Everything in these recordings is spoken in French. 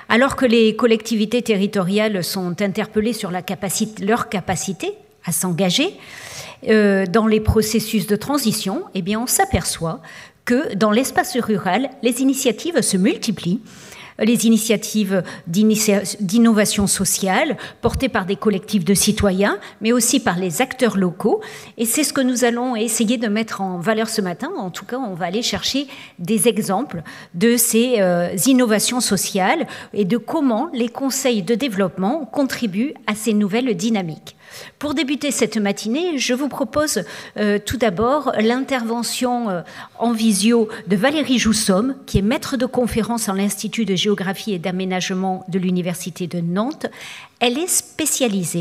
Alors que les collectivités territoriales sont interpellées sur leur capacité à s'engager dans les processus de transition, eh bien, on s'aperçoit que dans l'espace rural, les initiatives se multiplient. Les initiatives d'innovation sociale portées par des collectifs de citoyens, mais aussi par les acteurs locaux. Et c'est ce que nous allons essayer de mettre en valeur ce matin. En tout cas, on va aller chercher des exemples de ces innovations sociales et de comment les conseils de développement contribuent à ces nouvelles dynamiques. Pour débuter cette matinée, je vous propose tout d'abord l'intervention en visio de Valérie Joussomme, qui est maître de conférence à l'Institut de géographie et d'aménagement de l'Université de Nantes. Elle est spécialiste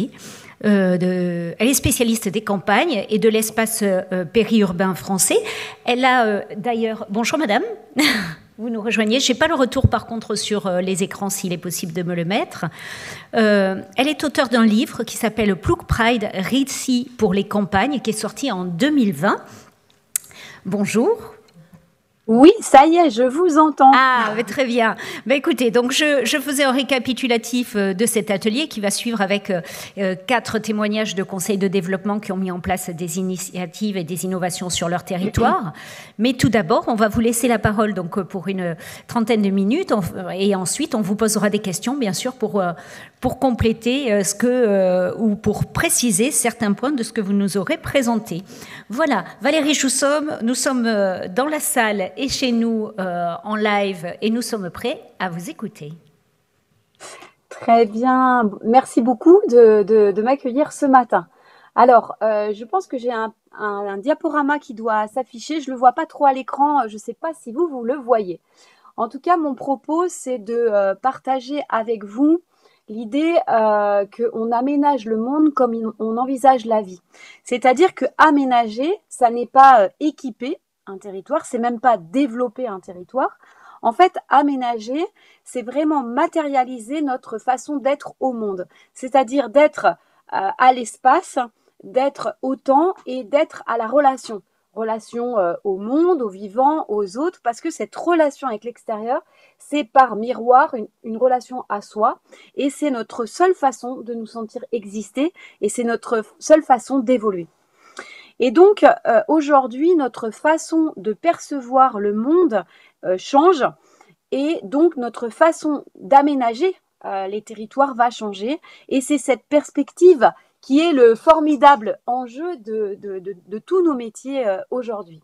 des campagnes et de l'espace périurbain français. Elle a d'ailleurs... Bonjour madame. Vous nous rejoignez. Je n'ai pas le retour, par contre, sur les écrans, s'il est possible de me le mettre. Elle est auteure d'un livre qui s'appelle Ploeg Pride, récit pour les campagnes, qui est sorti en 2020. Bonjour. Oui, ça y est, je vous entends. Ah, mais très bien. Écoutez, donc je faisais un récapitulatif de cet atelier qui va suivre avec 4 témoignages de conseils de développement qui ont mis en place des initiatives et des innovations sur leur territoire. Mais tout d'abord, on va vous laisser la parole donc pour une trentaine de minutes et ensuite on vous posera des questions, bien sûr, pour compléter ou pour préciser certains points de ce que vous nous aurez présenté. Voilà, Valérie Joussomme, nous sommes dans la salle et chez nous en live et nous sommes prêts à vous écouter. Très bien, merci beaucoup de m'accueillir ce matin. Alors, je pense que j'ai un diaporama qui doit s'afficher, je ne le vois pas trop à l'écran, je ne sais pas si vous le voyez. En tout cas, mon propos, c'est de partager avec vous l'idée qu'on aménage le monde comme on envisage la vie. C'est-à-dire que aménager, ça n'est pas équiper un territoire, c'est même pas développer un territoire. En fait, aménager, c'est vraiment matérialiser notre façon d'être au monde. C'est-à-dire d'être à l'espace, d'être au temps et d'être à la relation. Relation au monde, au vivant, aux autres, parce que cette relation avec l'extérieur, c'est par miroir une relation à soi et c'est notre seule façon de nous sentir exister et c'est notre seule façon d'évoluer. Et donc, aujourd'hui, notre façon de percevoir le monde change et donc notre façon d'aménager les territoires va changer et c'est cette perspective qui est le formidable enjeu de tous nos métiers aujourd'hui.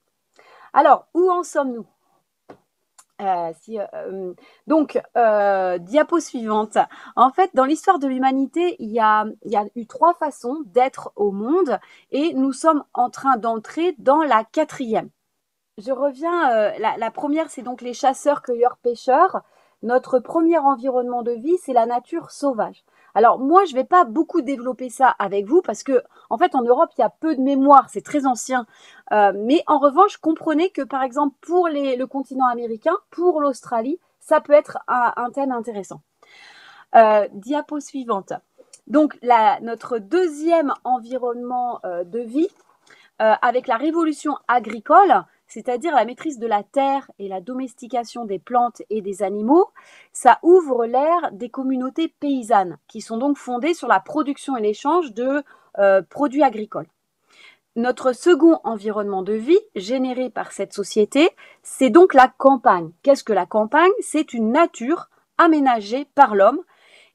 Alors, où en sommes-nous ? Diapo suivante. En fait, dans l'histoire de l'humanité, il y a eu 3 façons d'être au monde et nous sommes en train d'entrer dans la 4e. Je reviens, la première, c'est donc les chasseurs, cueilleurs, pêcheurs. Notre premier environnement de vie, c'est la nature sauvage. Alors moi, je ne vais pas beaucoup développer ça avec vous parce que, en fait, en Europe, il y a peu de mémoire, c'est très ancien. Mais en revanche, comprenez que, par exemple, pour le continent américain, pour l'Australie, ça peut être un thème intéressant. Diapo suivante. Donc, notre deuxième environnement de vie, avec la révolution agricole, c'est-à-dire la maîtrise de la terre et la domestication des plantes et des animaux, ça ouvre l'ère des communautés paysannes, qui sont donc fondées sur la production et l'échange de produits agricoles. Notre second environnement de vie, généré par cette société, c'est donc la campagne. Qu'est-ce que la campagne ? C'est une nature aménagée par l'homme.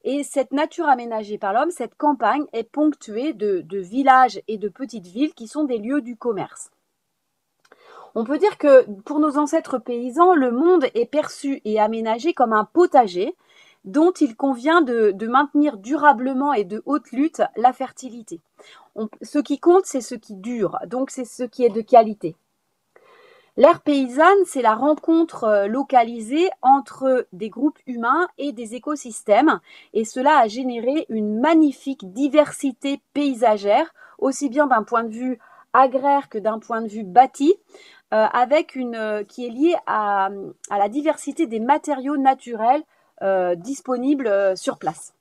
Et cette nature aménagée par l'homme, cette campagne est ponctuée de villages et de petites villes qui sont des lieux du commerce. On peut dire que pour nos ancêtres paysans, le monde est perçu et aménagé comme un potager dont il convient de maintenir durablement et de haute lutte la fertilité. Ce qui compte, c'est ce qui dure, donc c'est ce qui est de qualité. L'ère paysanne, c'est la rencontre localisée entre des groupes humains et des écosystèmes, et cela a généré une magnifique diversité paysagère, aussi bien d'un point de vue agraire que d'un point de vue bâti, qui est liée à la diversité des matériaux naturels disponibles sur place.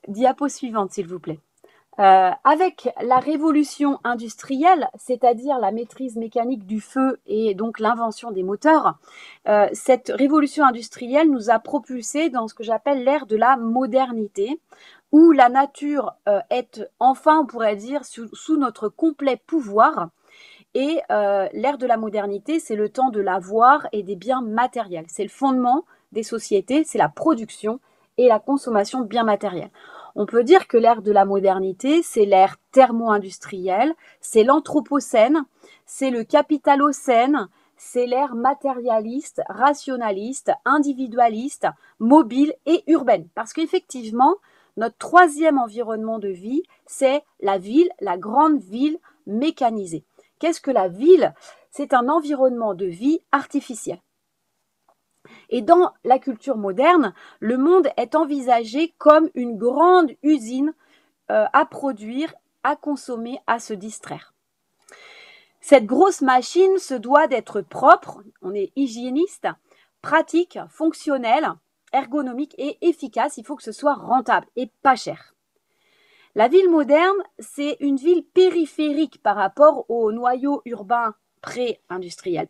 Diapo suivante, s'il vous plaît. Avec la révolution industrielle, c'est-à-dire la maîtrise mécanique du feu et donc l'invention des moteurs, cette révolution industrielle nous a propulsés dans ce que j'appelle l'ère de la modernité, où la nature est enfin, on pourrait dire, sous notre complet pouvoir. Et l'ère de la modernité, c'est le temps de l'avoir et des biens matériels. C'est le fondement des sociétés, c'est la production et la consommation de biens matériels. On peut dire que l'ère de la modernité, c'est l'ère thermo-industrielle, c'est l'anthropocène, c'est le capitalocène, c'est l'ère matérialiste, rationaliste, individualiste, mobile et urbaine. Parce qu'effectivement, notre troisième environnement de vie, c'est la ville, la grande ville mécanisée. Qu'est-ce que la ville? C'est un environnement de vie artificiel. Et dans la culture moderne, le monde est envisagé comme une grande usine à produire, à consommer, à se distraire. Cette grosse machine se doit d'être propre, on est hygiéniste, pratique, fonctionnelle, ergonomique et efficace. Il faut que ce soit rentable et pas cher. La ville moderne, c'est une ville périphérique par rapport au noyau urbain pré-industriel.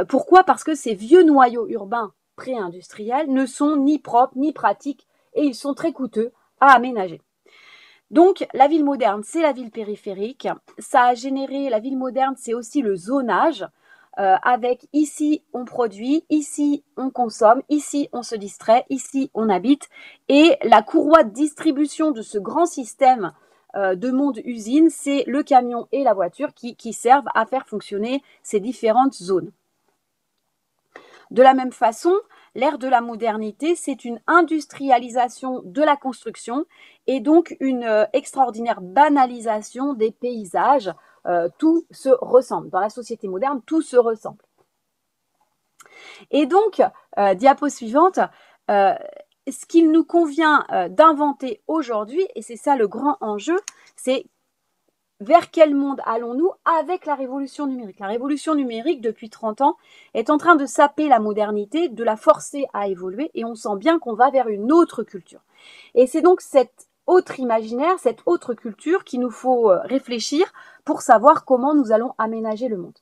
Pourquoi? Parce que ces vieux noyaux urbains pré-industriels ne sont ni propres ni pratiques et ils sont très coûteux à aménager. Donc la ville moderne, c'est la ville périphérique. Ça a généré, la ville moderne, c'est aussi le zonage. Avec ici on produit, ici on consomme, ici on se distrait, ici on habite. Et la courroie de distribution de ce grand système de monde-usine, c'est le camion et la voiture qui servent à faire fonctionner ces différentes zones. De la même façon, l'ère de la modernité, c'est une industrialisation de la construction et donc une extraordinaire banalisation des paysages. Tout se ressemble. Dans la société moderne, tout se ressemble. Et donc, diapo suivante, ce qu'il nous convient d'inventer aujourd'hui, et c'est ça le grand enjeu, c'est vers quel monde allons-nous avec la révolution numérique? La révolution numérique, depuis 30 ans, est en train de saper la modernité, de la forcer à évoluer, et on sent bien qu'on va vers une autre culture. Et c'est donc cette autre imaginaire, cette autre culture qu'il nous faut réfléchir pour savoir comment nous allons aménager le monde.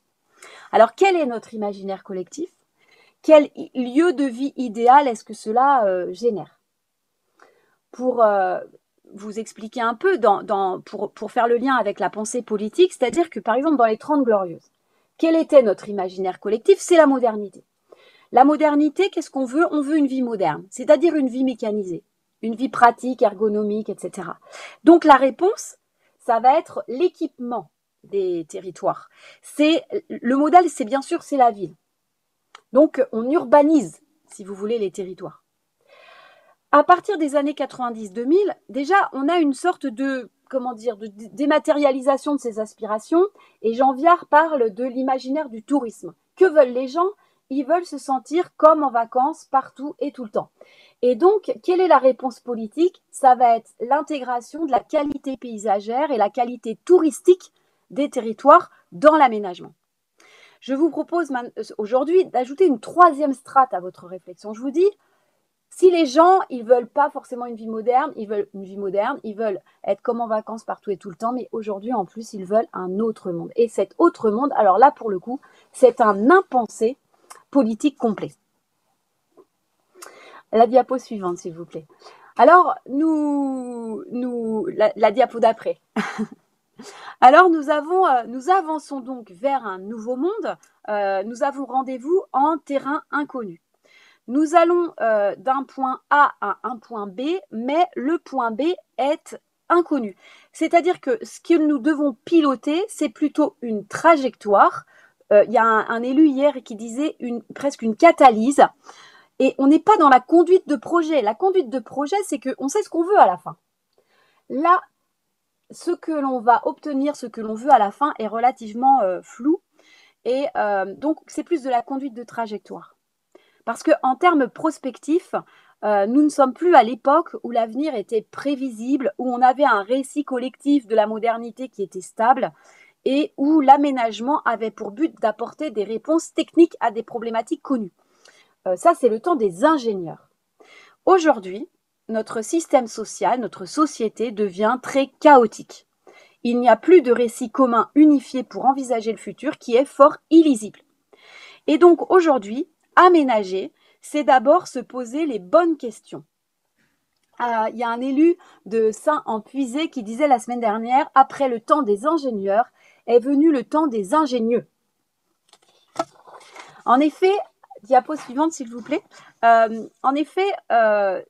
Alors, quel est notre imaginaire collectif? Quel lieu de vie idéal est-ce que cela génère? Pour vous expliquer un peu, pour faire le lien avec la pensée politique, c'est-à-dire que, par exemple, dans les 30 Glorieuses, quel était notre imaginaire collectif? C'est la modernité. La modernité, qu'est-ce qu'on veut? On veut une vie moderne, c'est-à-dire une vie mécanisée, une vie pratique, ergonomique, etc. Donc la réponse, ça va être l'équipement des territoires. Le modèle, c'est bien sûr, c'est la ville. Donc on urbanise, si vous voulez, les territoires. À partir des années 90-2000, déjà, on a une sorte de dématérialisation de ces aspirations, et Jean Viard parle de l'imaginaire du tourisme. Que veulent les gens? Ils veulent se sentir comme en vacances partout et tout le temps. Et donc, quelle est la réponse politique? Ça va être l'intégration de la qualité paysagère et la qualité touristique des territoires dans l'aménagement. Je vous propose aujourd'hui d'ajouter une troisième strate à votre réflexion. Je vous dis, si les gens, ils veulent pas forcément une vie moderne, ils veulent être comme en vacances partout et tout le temps, mais aujourd'hui, en plus, ils veulent un autre monde. Et cet autre monde, alors là, pour le coup, c'est un impensé politique complet. La diapo suivante, s'il vous plaît. Alors, la diapo d'après. Alors, nous avançons donc vers un nouveau monde. Nous avons rendez-vous en terrain inconnu. Nous allons d'un point A à un point B, mais le point B est inconnu. C'est-à-dire que ce que nous devons piloter, c'est plutôt une trajectoire. Il y a un élu hier qui disait presque une catalyse. Et on n'est pas dans la conduite de projet. La conduite de projet, c'est qu'on sait ce qu'on veut à la fin. Là, ce que l'on va obtenir, ce que l'on veut à la fin est relativement flou. Et donc, c'est plus de la conduite de trajectoire. Parce qu'en termes prospectifs, nous ne sommes plus à l'époque où l'avenir était prévisible, où on avait un récit collectif de la modernité qui était stable et où l'aménagement avait pour but d'apporter des réponses techniques à des problématiques connues. Ça, c'est le temps des ingénieurs. Aujourd'hui, notre système social, notre société devient très chaotique. Il n'y a plus de récit commun unifié pour envisager le futur qui est fort illisible. Et donc aujourd'hui, aménager, c'est d'abord se poser les bonnes questions. Il y a un élu de Saint-Empuisé qui disait la semaine dernière, après le temps des ingénieurs, est venu le temps des ingénieux. En effet, diapo suivante s'il vous plaît. En effet, il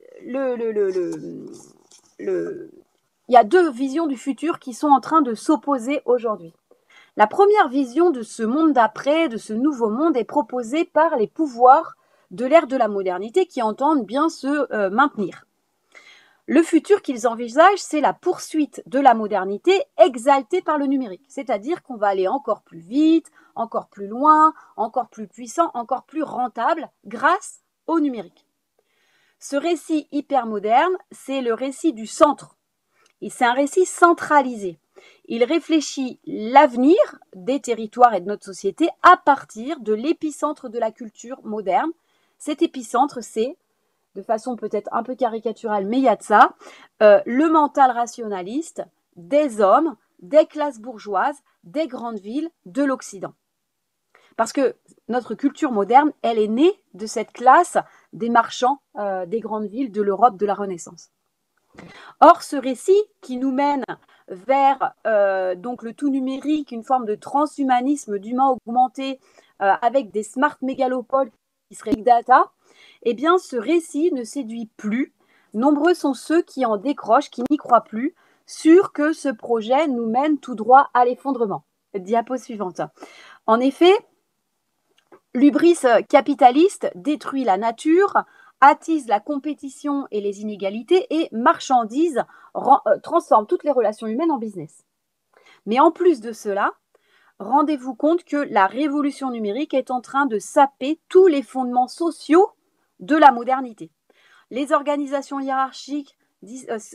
y a deux visions du futur qui sont en train de s'opposer aujourd'hui. La première vision de ce monde d'après, de ce nouveau monde, est proposée par les pouvoirs de l'ère de la modernité qui entendent bien se maintenir. Le futur qu'ils envisagent, c'est la poursuite de la modernité exaltée par le numérique. C'est-à-dire qu'on va aller encore plus vite, encore plus loin, encore plus puissant, encore plus rentable grâce au numérique. Ce récit hyper moderne, c'est le récit du centre. Et c'est un récit centralisé. Il réfléchit l'avenir des territoires et de notre société à partir de l'épicentre de la culture moderne. Cet épicentre, c'est, de façon peut-être un peu caricaturale, mais il y a de ça, le mental rationaliste des hommes, des classes bourgeoises, des grandes villes de l'Occident. Parce que notre culture moderne, elle est née de cette classe des marchands des grandes villes de l'Europe de la Renaissance. Or, ce récit qui nous mène vers donc le tout numérique, une forme de transhumanisme d'humain augmenté avec des smart mégalopoles qui seraient big data, eh bien, ce récit ne séduit plus. Nombreux sont ceux qui en décrochent, qui n'y croient plus, sûrs que ce projet nous mène tout droit à l'effondrement. Diapo suivante. En effet, l'hubris capitaliste détruit la nature, attise la compétition et les inégalités et marchandise, transforme toutes les relations humaines en business. Mais en plus de cela, rendez-vous compte que la révolution numérique est en train de saper tous les fondements sociaux de la modernité. Les organisations hiérarchiques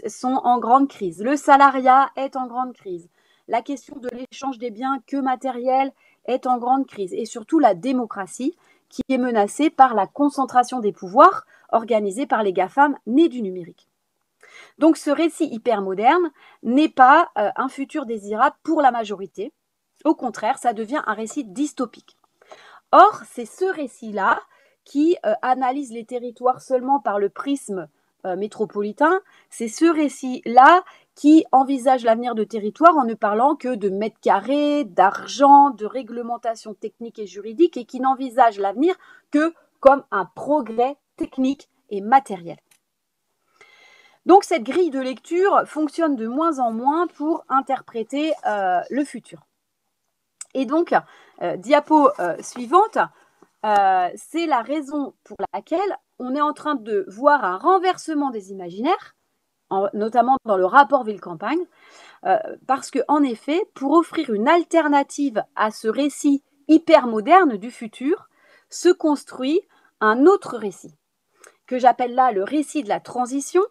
sont en grande crise. Le salariat est en grande crise. La question de l'échange des biens que matériels est en grande crise. Et surtout la démocratie qui est menacée par la concentration des pouvoirs organisée par les GAFAM nés du numérique. Donc ce récit hyper moderne n'est pas un futur désirable pour la majorité. Au contraire, ça devient un récit dystopique. Or, c'est ce récit-là qui analyse les territoires seulement par le prisme métropolitain. C'est ce récit-là qui envisage l'avenir de territoire en ne parlant que de mètres carrés, d'argent, de réglementation technique et juridique et qui n'envisage l'avenir que comme un progrès technique et matériel. Donc cette grille de lecture fonctionne de moins en moins pour interpréter le futur. Et donc, diapo suivante, c'est la raison pour laquelle on est en train de voir un renversement des imaginaires, notamment dans le rapport ville-campagne, parce qu'en effet, pour offrir une alternative à ce récit hyper moderne du futur, se construit un autre récit, que j'appelle là le récit de la transition.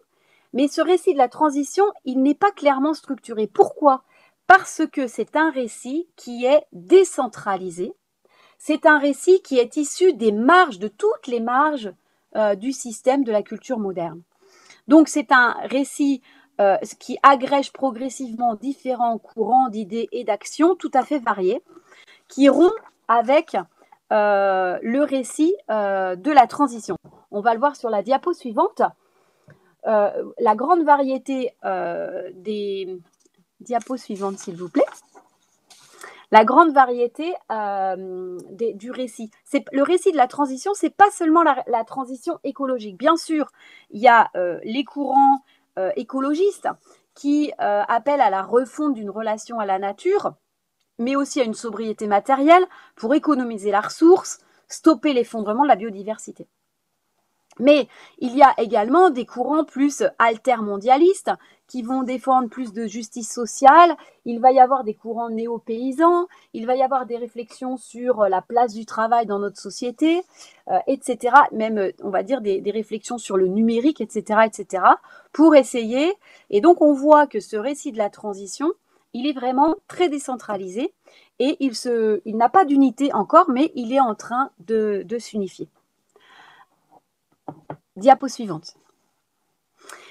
Mais ce récit de la transition, il n'est pas clairement structuré. Pourquoi ? Parce que c'est un récit qui est décentralisé. C'est un récit qui est issu des marges, de toutes les marges du système de la culture moderne. Donc c'est un récit qui agrège progressivement différents courants d'idées et d'actions tout à fait variés, qui rompt avec le récit de la transition. On va le voir sur la diapo suivante. La grande variété des diapos suivantes, s'il vous plaît. La grande variété du récit. Le récit de la transition, c'est pas seulement la transition écologique. Bien sûr, il y a les courants écologistes qui appellent à la refonte d'une relation à la nature, mais aussi à une sobriété matérielle pour économiser la ressource, stopper l'effondrement de la biodiversité. Mais il y a également des courants plus altermondialistes qui vont défendre plus de justice sociale. Il va y avoir des courants néo-paysans. Il va y avoir des réflexions sur la place du travail dans notre société, etc. Même, on va dire, des réflexions sur le numérique, etc., etc. pour essayer. Et donc, on voit que ce récit de la transition, il est vraiment très décentralisé et il n'a pas d'unité encore, mais il est en train de s'unifier. Diapo suivante.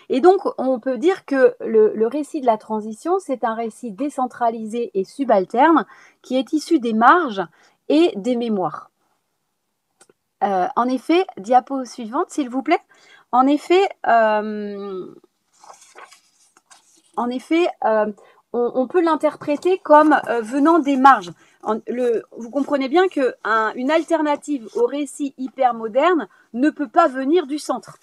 Et donc, on peut dire que le récit de la transition, c'est un récit décentralisé et subalterne qui est issu des marges et des mémoires. En effet, diapo suivante, s'il vous plaît. En effet, on peut l'interpréter comme venant des marges. Vous comprenez bien qu'une alternative au récit hypermoderne ne peut pas venir du centre.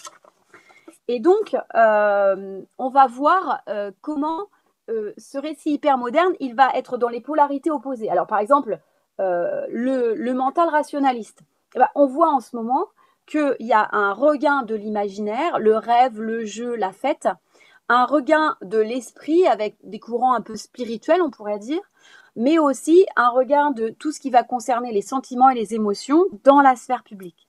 Et donc, on va voir comment ce récit hypermoderne, il va être dans les polarités opposées. Alors, par exemple, le mental rationaliste. Eh ben, on voit en ce moment qu'il y a un regain de l'imaginaire, le rêve, le jeu, la fête, un regain de l'esprit avec des courants un peu spirituels, on pourrait dire, mais aussi un regain de tout ce qui va concerner les sentiments et les émotions dans la sphère publique.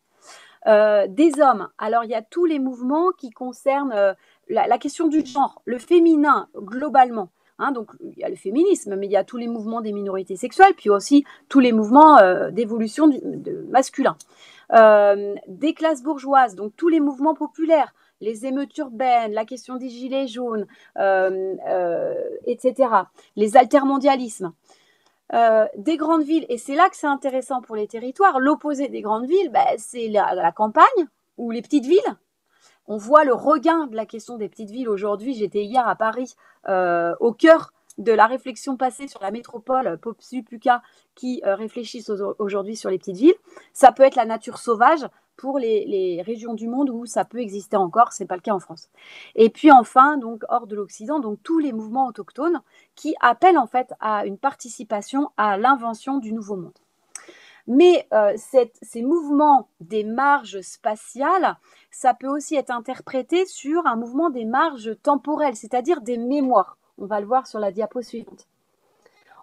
Des hommes, alors il y a tous les mouvements qui concernent la question du genre, le féminin globalement. Hein, donc il y a le féminisme, mais il y a tous les mouvements des minorités sexuelles, puis aussi tous les mouvements d'évolution masculin. Des classes bourgeoises, donc tous les mouvements populaires, les émeutes urbaines, la question des gilets jaunes, etc. Les altermondialismes. Des grandes villes, et c'est là que c'est intéressant pour les territoires, l'opposé des grandes villes, c'est la campagne ou les petites villes. On voit le regain de la question des petites villes aujourd'hui. J'étais hier à Paris, au cœur de la réflexion passée sur la métropole, Popsu, Puka, qui réfléchissent aujourd'hui sur les petites villes. Ça peut être la nature sauvage pour les régions du monde où ça peut exister encore, ce n'est pas le cas en France. Et puis enfin, donc hors de l'Occident, donc tous les mouvements autochtones qui appellent en fait à une participation à l'invention du nouveau monde. Mais ces mouvements des marges spatiales, ça peut aussi être interprété sur un mouvement des marges temporelles, c'est-à-dire des mémoires. On va le voir sur la diapo suivante.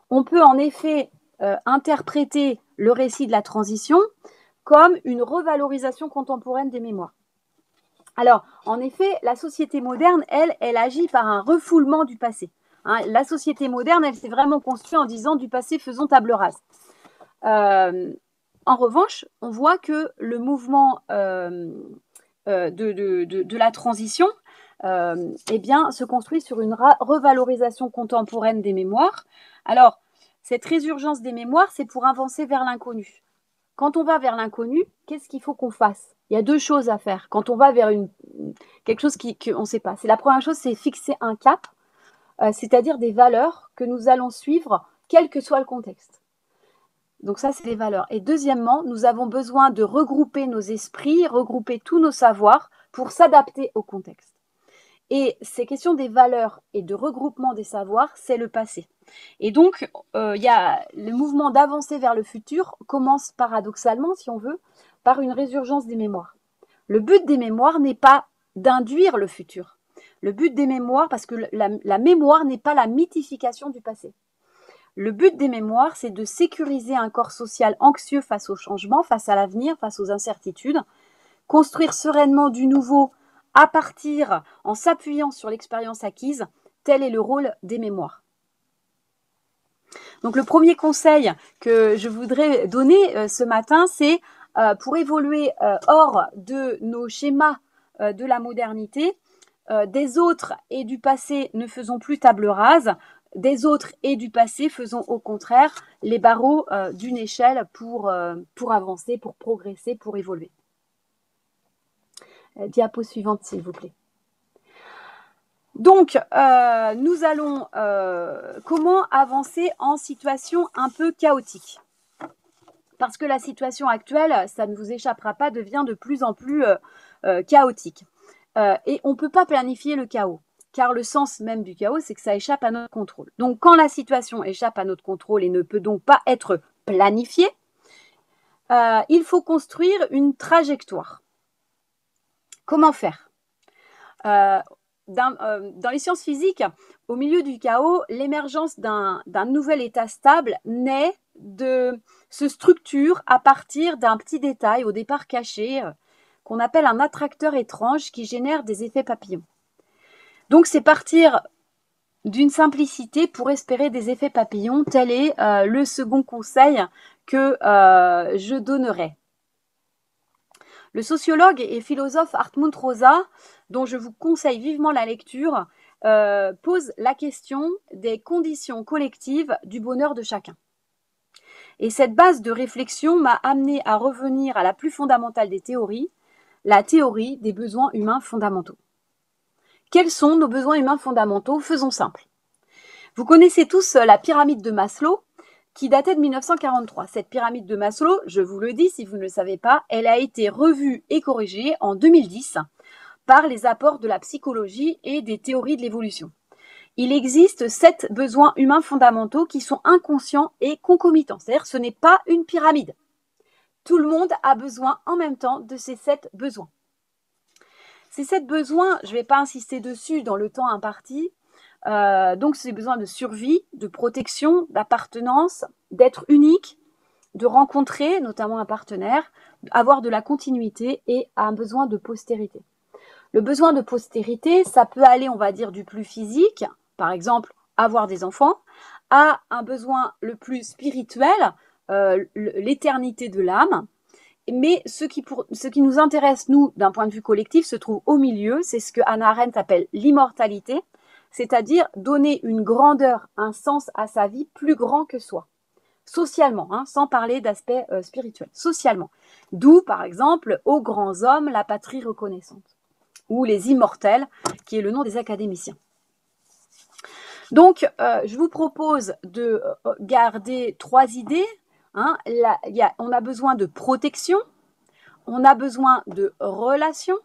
On peut en effet interpréter le récit de la transition comme une revalorisation contemporaine des mémoires. Alors, en effet, la société moderne, elle agit par un refoulement du passé. Hein, la société moderne, elle s'est vraiment construite en disant du passé, faisons table rase. En revanche, on voit que le mouvement de la transition se construit sur une revalorisation contemporaine des mémoires. Alors, cette résurgence des mémoires, c'est pour avancer vers l'inconnu. Quand on va vers l'inconnu, qu'est-ce qu'il faut qu'on fasse? Il y a deux choses à faire. Quand on va vers quelque chose qu'on ne sait pas. La première chose, c'est fixer un cap, c'est-à-dire des valeurs que nous allons suivre, quel que soit le contexte. Donc ça, c'est les valeurs. Et deuxièmement, nous avons besoin de regrouper nos esprits, regrouper tous nos savoirs pour s'adapter au contexte. Et ces questions des valeurs et de regroupement des savoirs, c'est le passé. Et donc, y a le mouvement d'avancer vers le futur commence paradoxalement, si on veut, par une résurgence des mémoires. Le but des mémoires n'est pas d'induire le futur. Le but des mémoires, parce que la mémoire n'est pas la mythification du passé. Le but des mémoires, c'est de sécuriser un corps social anxieux face au changement, face à l'avenir, face aux incertitudes, construire sereinement du nouveau à partir, en s'appuyant sur l'expérience acquise. Tel est le rôle des mémoires. Donc le premier conseil que je voudrais donner ce matin, c'est pour évoluer hors de nos schémas de la modernité, des autres et du passé ne faisons plus table rase, des autres et du passé faisons au contraire les barreaux d'une échelle pour avancer, pour progresser, pour évoluer. Diapo suivante, s'il vous plaît. Donc, nous allons comment avancer en situation un peu chaotique. Parce que la situation actuelle, ça ne vous échappera pas, devient de plus en plus chaotique. Et on ne peut pas planifier le chaos, car le sens même du chaos, c'est que ça échappe à notre contrôle. Donc, quand la situation échappe à notre contrôle et ne peut donc pas être planifiée, il faut construire une trajectoire. Comment faire ? Dans les sciences physiques, au milieu du chaos, l'émergence d'un nouvel état stable naît se structure à partir d'un petit détail, au départ caché, qu'on appelle un attracteur étrange qui génère des effets papillons. Donc c'est partir d'une simplicité pour espérer des effets papillons. Tel est le second conseil que je donnerai. Le sociologue et philosophe Hartmut Rosa, dont je vous conseille vivement la lecture, pose la question des conditions collectives du bonheur de chacun. Et cette base de réflexion m'a amené à revenir à la plus fondamentale des théories, la théorie des besoins humains fondamentaux. Quels sont nos besoins humains fondamentaux? Faisons simple. Vous connaissez tous la pyramide de Maslow qui datait de 1943. Cette pyramide de Maslow, je vous le dis si vous ne le savez pas, elle a été revue et corrigée en 2010 par les apports de la psychologie et des théories de l'évolution. Il existe 7 besoins humains fondamentaux qui sont inconscients et concomitants. C'est-à-dire que ce n'est pas une pyramide. Tout le monde a besoin en même temps de ces 7 besoins. Ces 7 besoins, je ne vais pas insister dessus dans le temps imparti. Donc, c'est besoin de survie, de protection, d'appartenance, d'être unique, de rencontrer notamment un partenaire, avoir de la continuité et un besoin de postérité. Le besoin de postérité, ça peut aller, on va dire, du plus physique, par exemple, avoir des enfants, à un besoin le plus spirituel, l'éternité de l'âme. Mais ce qui nous intéresse, nous, d'un point de vue collectif, se trouve au milieu. C'est ce que Hannah Arendt appelle l'immortalité, c'est-à-dire donner une grandeur, un sens à sa vie plus grand que soi. Socialement, sans parler d'aspect spirituel, socialement. D'où, par exemple, aux grands hommes, la patrie reconnaissante, ou les immortels, qui est le nom des académiciens. Donc, je vous propose de garder 3 idées. On a besoin de protection, on a besoin de relation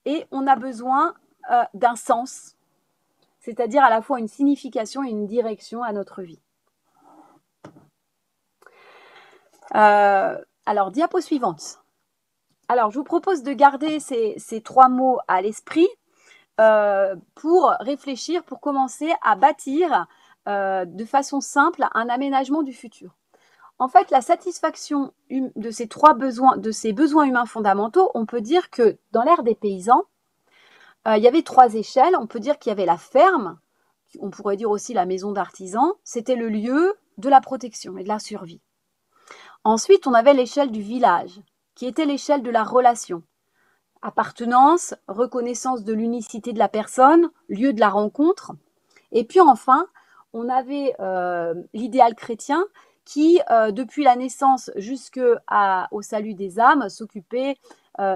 et on a besoin d'un sens, c'est-à-dire à la fois une signification et une direction à notre vie. Alors, diapo suivante. Alors, je vous propose de garder ces 3 mots à l'esprit pour réfléchir, pour commencer à bâtir de façon simple un aménagement du futur. En fait, la satisfaction de ces 3 besoins, de ces besoins humains fondamentaux, on peut dire que dans l'ère des paysans, il y avait 3 échelles. On peut dire qu'il y avait la ferme, on pourrait dire aussi la maison d'artisan. C'était le lieu de la protection et de la survie. Ensuite, on avait l'échelle du village, qui était l'échelle de la relation. Appartenance, reconnaissance de l'unicité de la personne, lieu de la rencontre. Et puis enfin, on avait l'idéal chrétien qui, depuis la naissance jusqu'au salut des âmes, s'occupait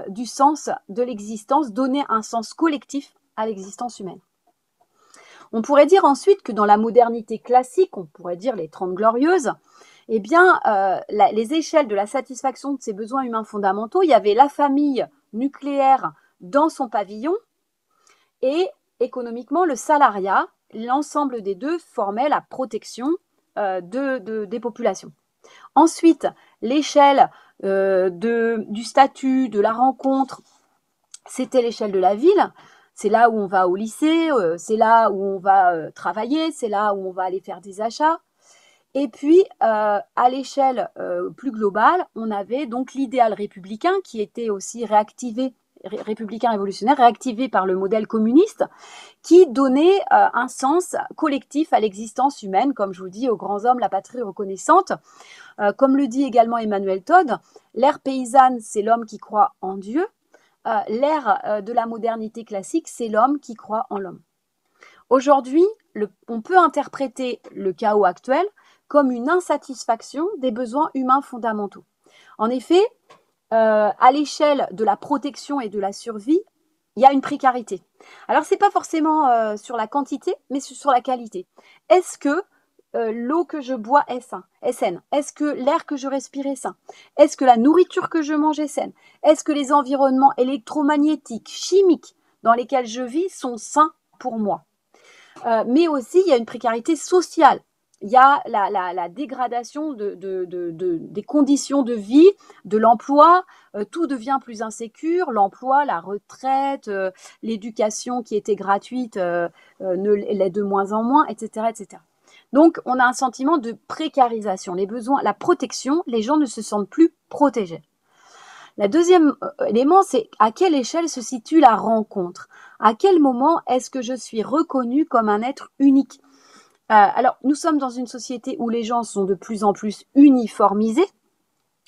du sens de l'existence, donnait un sens collectif à l'existence humaine. On pourrait dire ensuite que dans la modernité classique, on pourrait dire les 30 glorieuses, eh bien, les échelles de la satisfaction de ces besoins humains fondamentaux, il y avait la famille nucléaire dans son pavillon et économiquement le salariat. L'ensemble des deux formait la protection des populations. Ensuite, l'échelle du statut, de la rencontre, c'était l'échelle de la ville. C'est là où on va au lycée, c'est là où on va travailler, c'est là où on va aller faire des achats. Et puis, à l'échelle plus globale, on avait donc l'idéal républicain qui était aussi républicain révolutionnaire, réactivé par le modèle communiste, qui donnait un sens collectif à l'existence humaine, comme je vous dis, aux grands hommes, la patrie reconnaissante. Comme le dit également Emmanuel Todd, l'ère paysanne, c'est l'homme qui croit en Dieu. L'ère de la modernité classique, c'est l'homme qui croit en l'homme. Aujourd'hui, on peut interpréter le chaos actuel comme une insatisfaction des besoins humains fondamentaux. En effet, à l'échelle de la protection et de la survie, il y a une précarité. Alors, ce n'est pas forcément sur la quantité, mais sur la qualité. Est-ce que l'eau que je bois est saine? Est-ce que l'air que je respire est sain? Est-ce que la nourriture que je mange est saine? Est-ce que les environnements électromagnétiques, chimiques dans lesquels je vis sont sains pour moi? Mais aussi, il y a une précarité sociale. Il y a la dégradation des conditions de vie, de l'emploi. Tout devient plus insécure. L'emploi, la retraite, l'éducation qui était gratuite l'est de moins en moins, etc., etc. Donc, on a un sentiment de précarisation. Les besoins, la protection, les gens ne se sentent plus protégés. Le deuxième élément, c'est à quelle échelle se situe la rencontre? À quel moment est-ce que je suis reconnue comme un être unique? Alors, nous sommes dans une société où les gens sont de plus en plus uniformisés.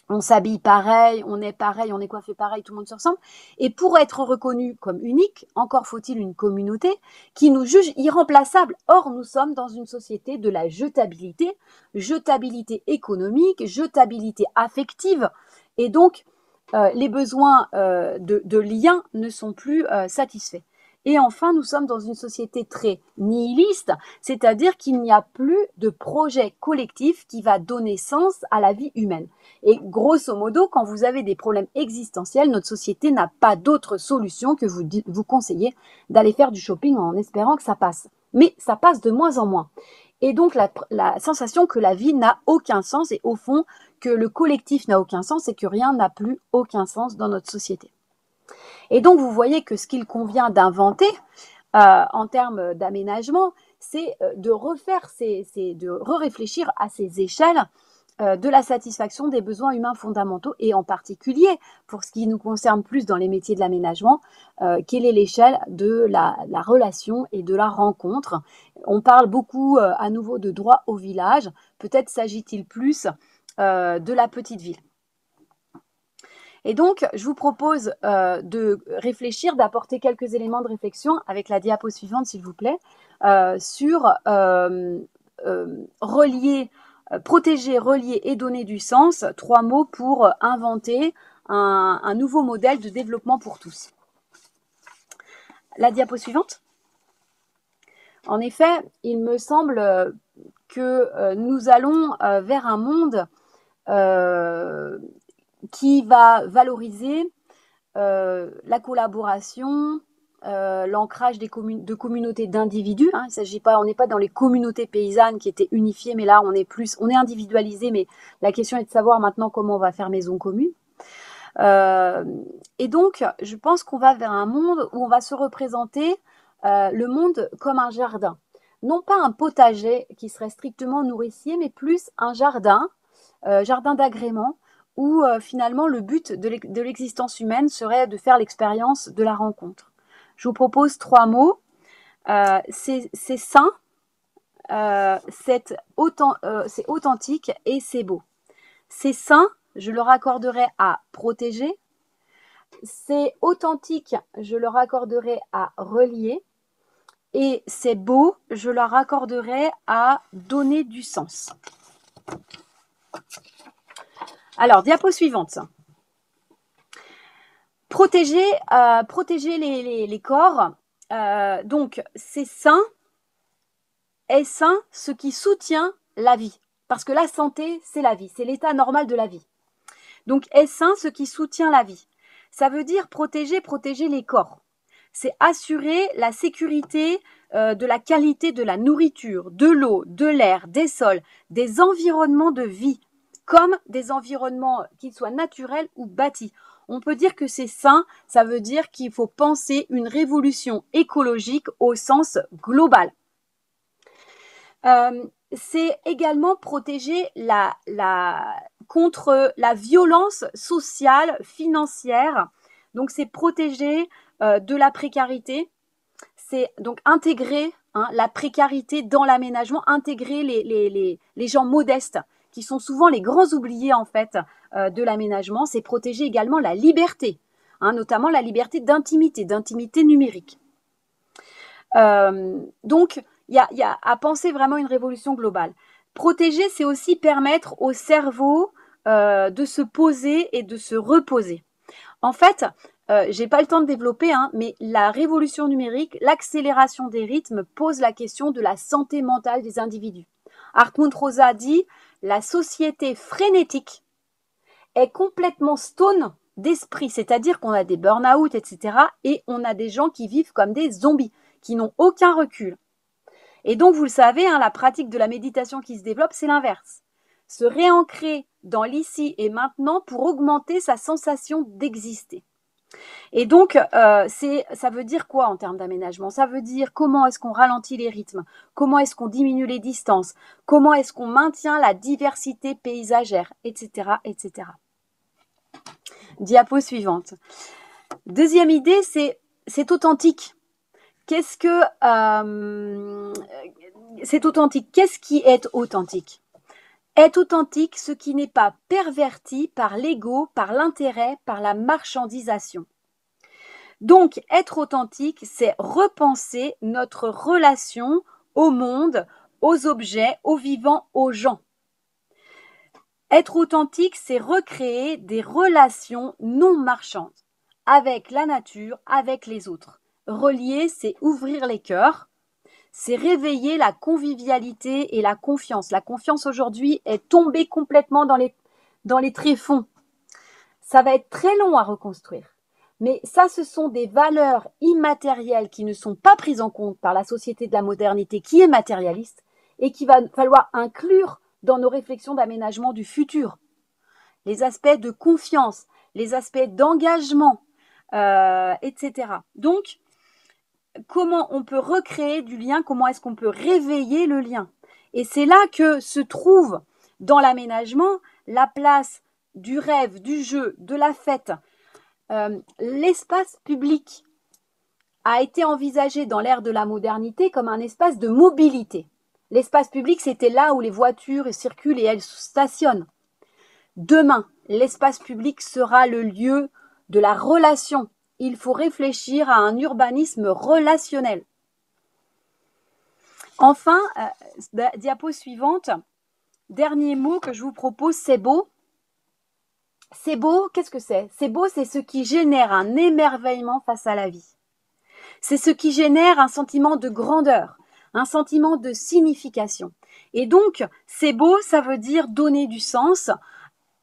on s'habille pareil, on est coiffé pareil, tout le monde se ressemble. Et pour être reconnu comme unique, encore faut-il une communauté qui nous juge irremplaçable. Or, nous sommes dans une société de la jetabilité économique, jetabilité affective. Et donc, les besoins de lien ne sont plus satisfaits. Et enfin, nous sommes dans une société très nihiliste, c'est-à-dire qu'il n'y a plus de projet collectif qui va donner sens à la vie humaine. Et grosso modo, quand vous avez des problèmes existentiels, notre société n'a pas d'autre solution que vous conseiller d'aller faire du shopping en espérant que ça passe. Mais ça passe de moins en moins. Et donc la sensation que la vie n'a aucun sens et au fond que le collectif n'a aucun sens et que rien n'a plus aucun sens dans notre société. Et donc vous voyez que ce qu'il convient d'inventer en termes d'aménagement, c'est de réfléchir à ces échelles de la satisfaction des besoins humains fondamentaux et en particulier, pour ce qui nous concerne plus dans les métiers de l'aménagement, quelle est l'échelle de la relation et de la rencontre. On parle beaucoup à nouveau de droit au village, peut-être s'agit-il plus de la petite ville. Et donc, je vous propose de réfléchir, d'apporter quelques éléments de réflexion avec la diapo suivante, s'il vous plaît, sur protéger, relier et donner du sens. 3 mots pour inventer un nouveau modèle de développement pour tous. La diapo suivante. En effet, il me semble que nous allons vers un monde qui va valoriser la collaboration, l'ancrage de communautés d'individus. Hein. Il s'agit pas, on n'est pas dans les communautés paysannes qui étaient unifiées, mais là on est individualisé. Mais la question est de savoir maintenant comment on va faire maison commune. Et donc, je pense qu'on va vers un monde où on va se représenter le monde comme un jardin. Non pas un potager qui serait strictement nourricier, mais plus un jardin d'agrément, où finalement le but de l'existence humaine serait de faire l'expérience de la rencontre. Je vous propose 3 mots. C'est sain, c'est authentique et c'est beau. C'est sain, je le raccorderai à protéger. C'est authentique, je le raccorderai à relier. Et c'est beau, je le raccorderai à donner du sens. Alors, diapo suivante. Protéger les corps. Donc, c'est sain. Est sain ce qui soutient la vie. Parce que la santé, c'est la vie. C'est l'état normal de la vie. Donc, est sain ce qui soutient la vie. Ça veut dire protéger les corps. C'est assurer la sécurité de la qualité de la nourriture, de l'eau, de l'air, des sols, des environnements de vie, comme des environnements qu'ils soient naturels ou bâtis. On peut dire que c'est sain, ça veut dire qu'il faut penser une révolution écologique au sens global. C'est également protéger contre la violence sociale, financière. Donc c'est protéger de la précarité. C'est donc intégrer la précarité dans l'aménagement, intégrer les gens modestes, qui sont souvent les grands oubliés en fait de l'aménagement. C'est protéger également la liberté, notamment la liberté d'intimité numérique. Donc, il y a à penser vraiment une révolution globale. Protéger, c'est aussi permettre au cerveau de se poser et de se reposer. En fait, j'ai pas le temps de développer, mais la révolution numérique, l'accélération des rythmes pose la question de la santé mentale des individus. Hartmut Rosa dit « La société frénétique est complètement stone d'esprit », c'est-à-dire qu'on a des burn-out, etc. et on a des gens qui vivent comme des zombies, qui n'ont aucun recul. Et donc, vous le savez, la pratique de la méditation qui se développe, c'est l'inverse. Se réancrer dans l'ici et maintenant pour augmenter sa sensation d'exister. Et donc, ça veut dire quoi en termes d'aménagement? Ça veut dire comment est-ce qu'on ralentit les rythmes, comment est-ce qu'on diminue les distances, comment est-ce qu'on maintient la diversité paysagère, etc., etc. Diapo suivante. Deuxième idée, c'est authentique. Qu'est-ce que c'est authentique? Qu'est-ce qui est authentique? Est authentique ce qui n'est pas perverti par l'ego, par l'intérêt, par la marchandisation. Donc, être authentique, c'est repenser notre relation au monde, aux objets, aux vivants, aux gens. Être authentique, c'est recréer des relations non marchandes avec la nature, avec les autres. Relier, c'est ouvrir les cœurs, c'est réveiller la convivialité et la confiance. La confiance aujourd'hui est tombée complètement dans les tréfonds. Ça va être très long à reconstruire. Mais ça, ce sont des valeurs immatérielles qui ne sont pas prises en compte par la société de la modernité qui est matérialiste et qu'il va falloir inclure dans nos réflexions d'aménagement du futur. Les aspects de confiance, les aspects d'engagement, etc. Donc, comment on peut recréer du lien, comment est-ce qu'on peut réveiller le lien. Et c'est là que se trouve dans l'aménagement la place du rêve, du jeu, de la fête. L'espace public a été envisagé dans l'ère de la modernité comme un espace de mobilité. L'espace public, c'était là où les voitures circulent et elles stationnent. Demain, l'espace public sera le lieu de la relation. Il faut réfléchir à un urbanisme relationnel. Enfin, diapo suivante, dernier mot que je vous propose, c'est beau. C'est beau, qu'est-ce que c'est? C'est beau, c'est ce qui génère un émerveillement face à la vie. C'est ce qui génère un sentiment de grandeur, un sentiment de signification. Et donc, c'est beau, ça veut dire donner du sens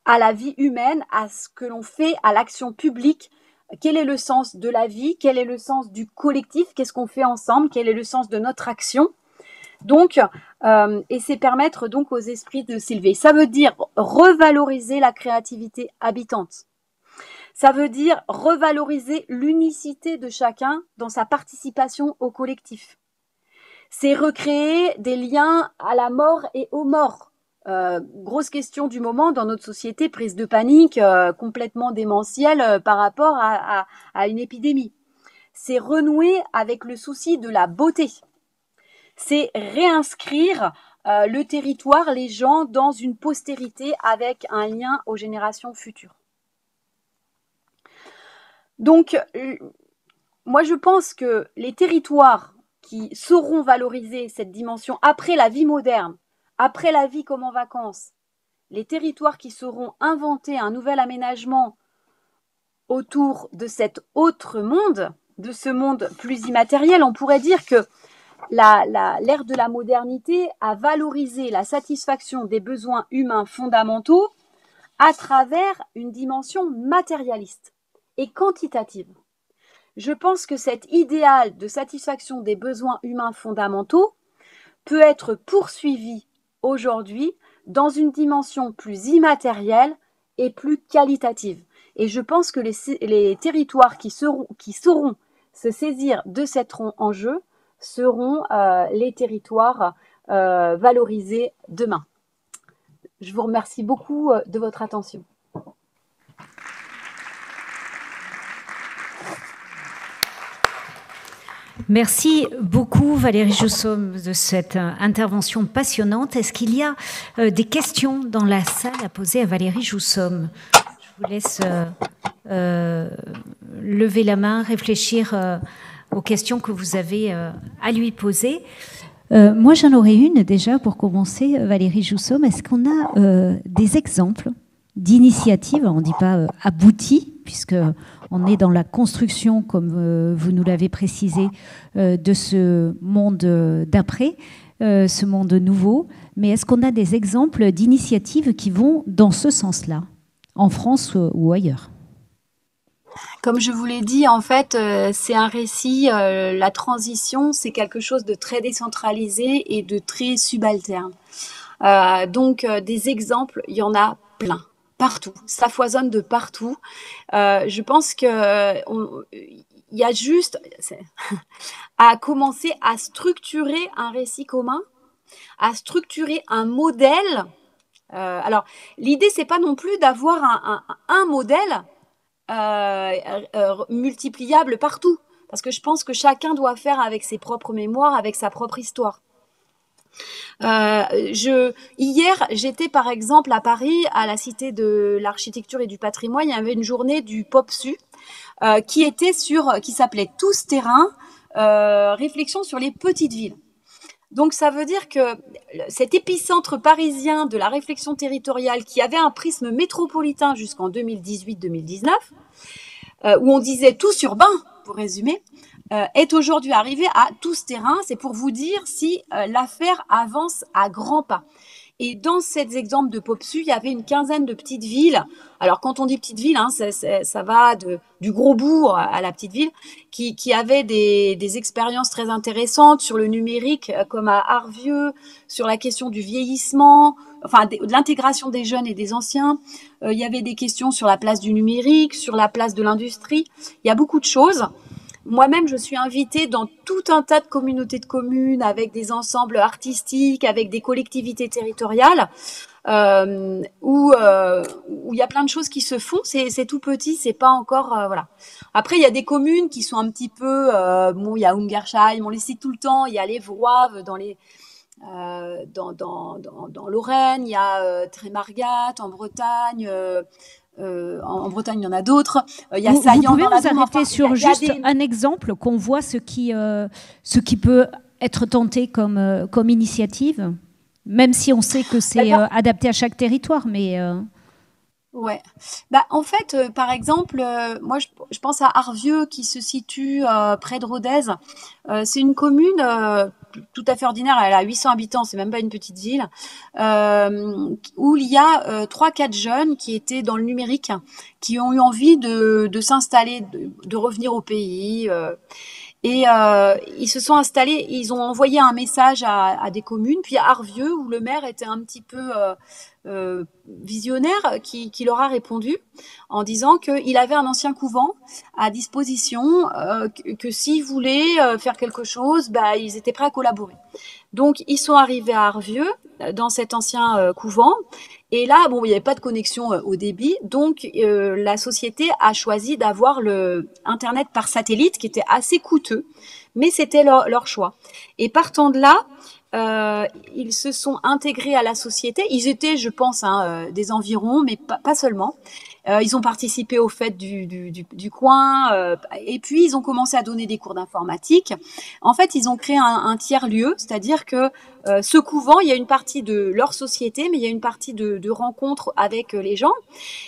à la vie humaine, à ce que l'on fait, à l'action publique. Quel est le sens de la vie? Quel est le sens du collectif? Qu'est-ce qu'on fait ensemble? Quel est le sens de notre action? Donc, et c'est permettre donc aux esprits de s'élever. Ça veut dire revaloriser la créativité habitante. Ça veut dire revaloriser l'unicité de chacun dans sa participation au collectif. C'est recréer des liens à la mort et aux morts. Grosse question du moment dans notre société, prise de panique complètement démentielle par rapport à une épidémie. C'est renouer avec le souci de la beauté. C'est réinscrire le territoire, les gens dans une postérité avec un lien aux générations futures. Donc, moi je pense que les territoires qui sauront valoriser cette dimension après la vie moderne, après la vie comme en vacances, les territoires qui sauront inventer un nouvel aménagement autour de cet autre monde, de ce monde plus immatériel, on pourrait dire que l'ère de la modernité a valorisé la satisfaction des besoins humains fondamentaux à travers une dimension matérialiste et quantitative. Je pense que cet idéal de satisfaction des besoins humains fondamentaux peut être poursuivi aujourd'hui dans une dimension plus immatérielle et plus qualitative. Et je pense que les territoires qui sauront se saisir de cet enjeu seront les territoires valorisés demain. Je vous remercie beaucoup de votre attention. Merci beaucoup Valérie Jousseaume de cette intervention passionnante. Est-ce qu'il y a des questions dans la salle à poser à Valérie Jousseaume? Je vous laisse lever la main, réfléchir aux questions que vous avez à lui poser. Moi, j'en aurais une déjà pour commencer, Valérie Jousseaume. Est-ce qu'on a des exemples d'initiatives, on ne dit pas abouties, puisqu'on est dans la construction, comme vous nous l'avez précisé, de ce monde d'après, ce monde nouveau. Mais est-ce qu'on a des exemples d'initiatives qui vont dans ce sens-là, en France ou ailleurs? Comme je vous l'ai dit, en fait, c'est un récit, la transition, c'est quelque chose de très décentralisé et de très subalterne. Donc, des exemples, il y en a plein. Partout, ça foisonne de partout. Je pense que il y a juste à commencer à structurer un récit commun, à structurer un modèle. Alors, l'idée, c'est pas non plus d'avoir un modèle multipliable partout, parce que je pense que chacun doit faire avec ses propres mémoires, avec sa propre histoire. Hier, j'étais par exemple à Paris, à la Cité de l'Architecture et du Patrimoine. Il y avait une journée du POPSU qui s'appelait Tous Terrain, réflexion sur les petites villes. Donc ça veut dire que cet épicentre parisien de la réflexion territoriale qui avait un prisme métropolitain jusqu'en 2018-2019, où on disait tous urbains, pour résumer, est aujourd'hui arrivé à tous terrain. C'est pour vous dire si l'affaire avance à grands pas. Et dans ces exemples de POPSU, il y avait une quinzaine de petites villes. Alors, quand on dit petites villes, hein, ça va du gros bourg à la petite ville, qui avaient des expériences très intéressantes sur le numérique, comme à Arvieux, sur la question du vieillissement, enfin, de l'intégration des jeunes et des anciens. Il y avait des questions sur la place du numérique, sur la place de l'industrie. Il y a beaucoup de choses. Moi-même, je suis invitée dans tout un tas de communautés de communes, avec des ensembles artistiques, avec des collectivités territoriales, où il y a plein de choses qui se font. C'est tout petit, c'est pas encore voilà. Après, il y a des communes qui sont un petit peu bon. Il y a Ungersheim, on les cite tout le temps. Il y a les Vroives dans Lorraine. Il y a Trémargat en Bretagne. En Bretagne, il y en a d'autres. Il y a Vous pouvez nous arrêter sur juste un exemple, qu'on voit ce qui peut être tenté comme initiative, même si on sait que c'est adapté à chaque territoire, mais... Ouais. En fait, par exemple, moi, je pense à Arvieux qui se situe près de Rodez. C'est une commune tout à fait ordinaire. Elle a 800 habitants, c'est même pas une petite ville, où il y a 3-4 jeunes qui étaient dans le numérique, qui ont eu envie de s'installer, de revenir au pays. Et ils se sont installés, ils ont envoyé un message à des communes, puis à Arvieux, où le maire était un petit peu visionnaire, qui leur a répondu en disant qu'il avait un ancien couvent à disposition, que s'ils voulaient faire quelque chose, ils étaient prêts à collaborer. Donc, ils sont arrivés à Arvieux, dans cet ancien couvent. Et là, bon, il n'y avait pas de connexion au débit. Donc, la société a choisi d'avoir le Internet par satellite, qui était assez coûteux. Mais c'était leur choix. Et partant de là, ils se sont intégrés à la société. Ils étaient, je pense, des environs, mais pas seulement. Ils ont participé aux fêtes du coin, et puis ils ont commencé à donner des cours d'informatique. En fait, ils ont créé un tiers-lieu, c'est-à-dire que ce couvent, il y a une partie de leur société, mais il y a une partie de rencontres avec les gens.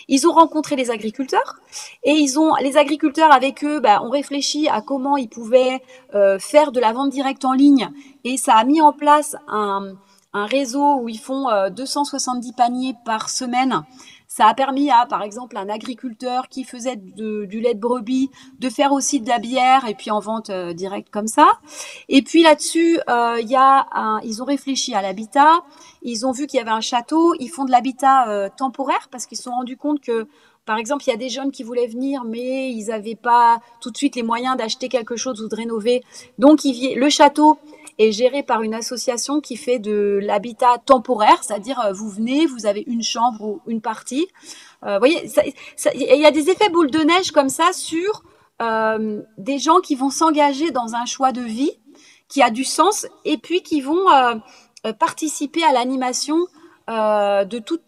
Ils ont rencontré les agriculteurs, et les agriculteurs avec eux ont réfléchi à comment ils pouvaient faire de la vente directe en ligne, et ça a mis en place un réseau où ils font 270 paniers par semaine. Ça a permis à, par exemple, un agriculteur qui faisait du lait de brebis de faire aussi de la bière, et puis en vente directe comme ça. Et puis là-dessus, ils ont réfléchi à l'habitat. Ils ont vu qu'il y avait un château. Ils font de l'habitat temporaire, parce qu'ils se sont rendus compte que, par exemple, il y a des jeunes qui voulaient venir, mais ils n'avaient pas tout de suite les moyens d'acheter quelque chose ou de rénover. Donc, le château est géré par une association qui fait de l'habitat temporaire, c'est-à-dire vous venez, vous avez une chambre ou une partie. Vous voyez, il y a des effets boule de neige comme ça sur des gens qui vont s'engager dans un choix de vie qui a du sens, et puis qui vont participer à l'animation de tout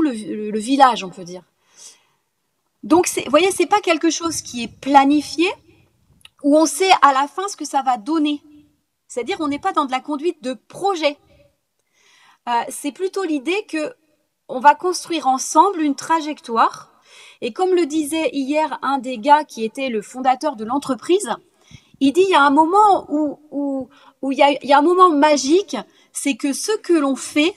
le village, on peut dire. Donc, vous voyez, c'est pas quelque chose qui est planifié, où on sait à la fin ce que ça va donner. C'est-à-dire, on n'est pas dans de la conduite de projet. C'est plutôt l'idée qu'on va construire ensemble une trajectoire. Et comme le disait hier un des gars qui était le fondateur de l'entreprise, il dit il y a un moment où il y a un moment magique, c'est que ce que l'on fait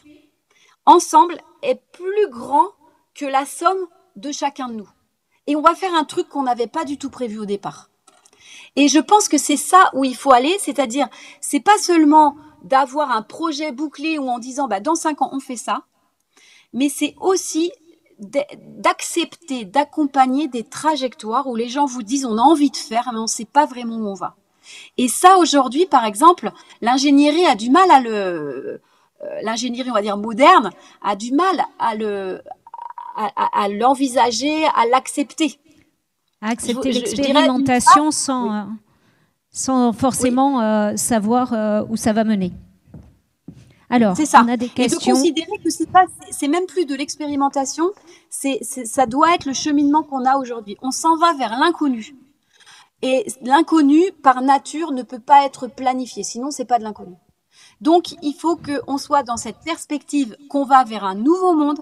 ensemble est plus grand que la somme de chacun de nous. Et on va faire un truc qu'on n'avait pas du tout prévu au départ. Et je pense que c'est ça où il faut aller, c'est-à-dire, c'est pas seulement d'avoir un projet bouclé ou en disant, dans 5 ans, on fait ça, mais c'est aussi d'accepter, d'accompagner des trajectoires où les gens vous disent, on a envie de faire, mais on sait pas vraiment où on va. Et ça, aujourd'hui, par exemple, l'ingénierie a du mal l'ingénierie, on va dire, moderne, a du mal à l'envisager, à l'accepter. À accepter Alors, c'est ça. on a des questions. Et de considérer que c'est même plus de l'expérimentation, ça doit être le cheminement qu'on a aujourd'hui. On s'en va vers l'inconnu. Et l'inconnu, par nature, ne peut pas être planifié. Sinon, c'est pas de l'inconnu. Donc, il faut qu'on soit dans cette perspective qu'on va vers un nouveau monde.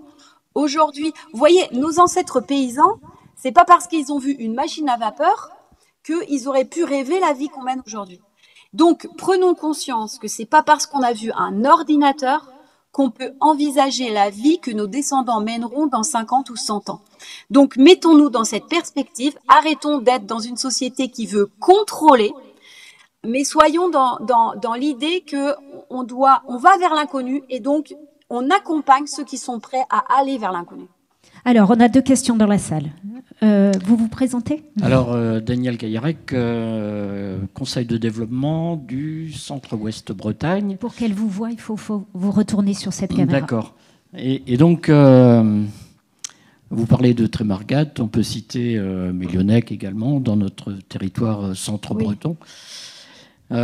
Aujourd'hui, vous voyez, nos ancêtres paysans, c'est pas parce qu'ils ont vu une machine à vapeur qu'ils auraient pu rêver la vie qu'on mène aujourd'hui. Donc, prenons conscience que c'est pas parce qu'on a vu un ordinateur qu'on peut envisager la vie que nos descendants mèneront dans 50 ou 100 ans. Donc, mettons-nous dans cette perspective, arrêtons d'être dans une société qui veut contrôler, mais soyons dans l'idée qu'on va vers l'inconnu et donc on accompagne ceux qui sont prêts à aller vers l'inconnu. Alors, on a 2 questions dans la salle. Vous vous présentez ? Alors, Daniel Gaillarec, conseil de développement du Centre-Ouest Bretagne. Pour qu'elle vous voie, il faut vous retourner sur cette caméra. D'accord. Et donc, vous parlez de Trémargat, on peut citer Millionec également, dans notre territoire centre-breton. Oui.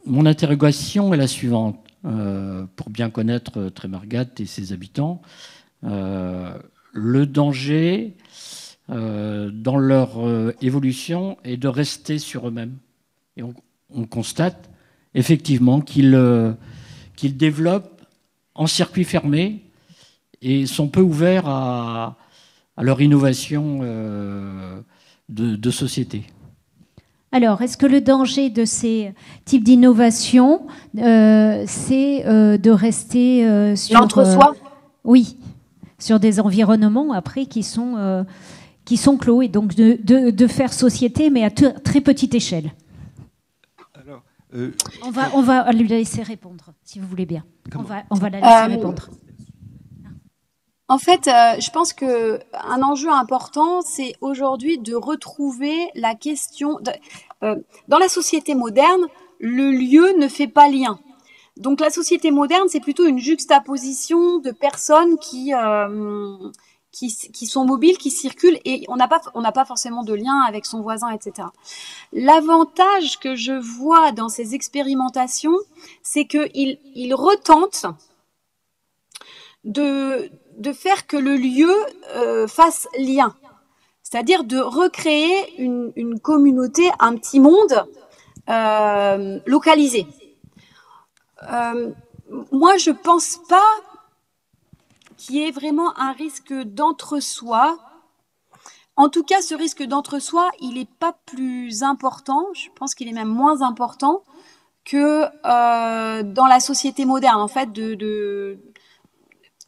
Mon interrogation est la suivante. Pour bien connaître Trémargat et ses habitants, le danger dans leur évolution est de rester sur eux-mêmes. Et on constate effectivement qu'ils développent en circuit fermé et sont peu ouverts à leur innovation de société. Alors, est-ce que le danger de ces types d'innovation, c'est de rester sur... L'entre-soi oui, sur des environnements après qui sont clos et donc de faire société mais à très petite échelle. Alors, on va lui laisser répondre, si vous voulez bien. On va la laisser répondre. En fait, je pense qu'un enjeu important, c'est aujourd'hui de retrouver la question... dans la société moderne, le lieu ne fait pas lien. Donc la société moderne, c'est plutôt une juxtaposition de personnes qui sont mobiles, qui circulent, et on n'a pas forcément de lien avec son voisin, etc. L'avantage que je vois dans ces expérimentations, c'est qu'ils retentent de faire que le lieu fasse lien. C'est-à-dire de recréer une communauté, un petit monde localisé. Moi, je pense pas qu'il y ait vraiment un risque d'entre-soi. En tout cas, ce risque d'entre-soi, il n'est pas plus important. Je pense qu'il est même moins important que dans la société moderne, en fait, de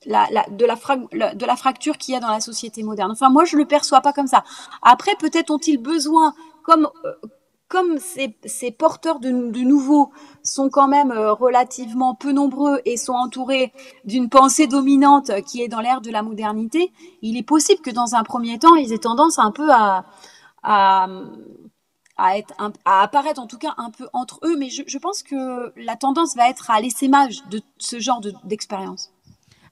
la fracture qu'il y a dans la société moderne. Enfin, moi, je le perçois pas comme ça. Après, peut-être ont-ils besoin, comme ces porteurs de nouveau sont quand même relativement peu nombreux et sont entourés d'une pensée dominante qui est dans l'ère de la modernité, il est possible que dans un premier temps, ils aient tendance un peu à apparaître en tout cas un peu entre eux, mais je pense que la tendance va être à l'essaimage de ce genre d'expérience.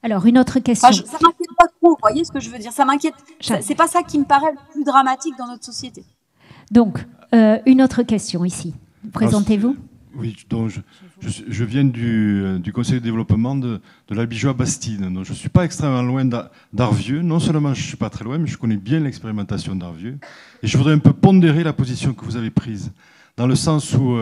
Alors, une autre question. Enfin, ça m'inquiète pas trop, vous voyez ce que je veux dire ? Ça m'inquiète. C'est pas ça qui me paraît le plus dramatique dans notre société. Donc, une autre question ici. Présentez-vous. Oui, donc je viens du conseil de développement de l'Albigeois-Bastide. Donc je ne suis pas extrêmement loin d'Arvieux. Non seulement je ne suis pas très loin, mais je connais bien l'expérimentation d'Arvieux. Et je voudrais un peu pondérer la position que vous avez prise. Dans le sens où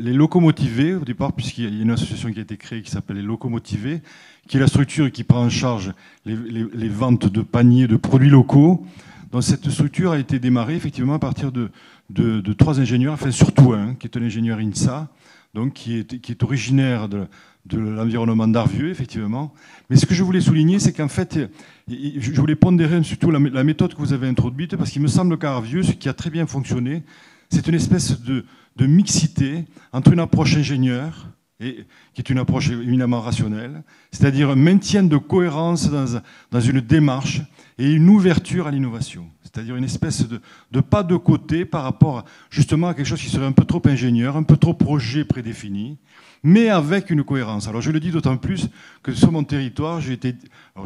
les locomotivés, au départ, puisqu'il y a une association qui a été créée qui s'appelle les locomotivés, qui est la structure qui prend en charge les ventes de paniers de produits locaux. Donc cette structure a été démarrée effectivement à partir de 3 ingénieurs, enfin surtout un, qui est un ingénieur INSA, donc qui est originaire de l'environnement d'Arvieux, effectivement. Mais ce que je voulais souligner, c'est qu'en fait, je voulais pondérer surtout la méthode que vous avez introduite, parce qu'il me semble qu'à Arvieux, ce qui a très bien fonctionné, c'est une espèce de mixité entre une approche ingénieure, qui est une approche éminemment rationnelle, c'est-à-dire un maintien de cohérence dans une démarche et une ouverture à l'innovation, c'est-à-dire une espèce de pas de côté par rapport justement à quelque chose qui serait un peu trop ingénieur, un peu trop projet prédéfini, mais avec une cohérence. Alors je le dis d'autant plus que sur mon territoire, je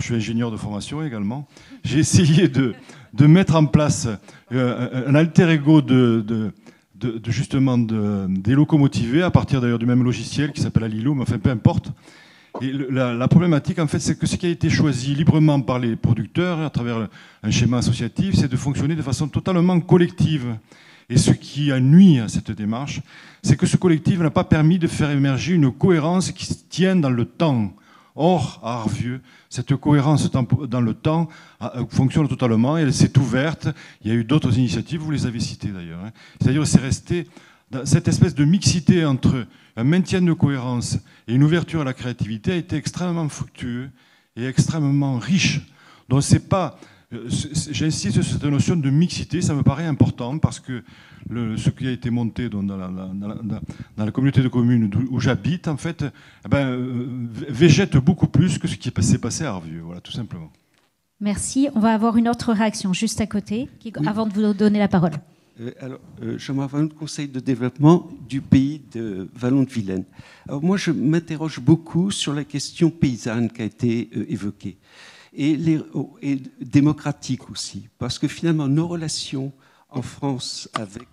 suis ingénieur de formation également, j'ai essayé de mettre en place un alter ego justement des locomotivés, à partir d'ailleurs du même logiciel qui s'appelle Alilo, mais enfin peu importe. Et la problématique, en fait, c'est que ce qui a été choisi librement par les producteurs, à travers un schéma associatif, c'est de fonctionner de façon totalement collective. Et ce qui a nui à cette démarche, c'est que ce collectif n'a pas permis de faire émerger une cohérence qui se tienne dans le temps. Or, à Arvieux, cette cohérence dans le temps fonctionne totalement, et elle s'est ouverte. Il y a eu d'autres initiatives, vous les avez citées d'ailleurs. C'est-à-dire que c'est resté dans cette espèce de mixité entre un maintien de cohérence et une ouverture à la créativité a été extrêmement fructueux et extrêmement riche. Donc c'est pas... J'insiste sur cette notion de mixité, ça me paraît important parce que ce qui a été monté dans la communauté de communes où j'habite, en fait, végète beaucoup plus que ce qui s'est passé à Arvieux, voilà, tout simplement. Merci. On va avoir une autre réaction juste à côté, avant de vous donner la parole. J'aimerais avoir un conseil de développement du pays de Wallon-de-Vilaine. Alors moi, je m'interroge beaucoup sur la question paysanne qui a été évoquée. Et démocratique aussi, parce que finalement nos relations en France avec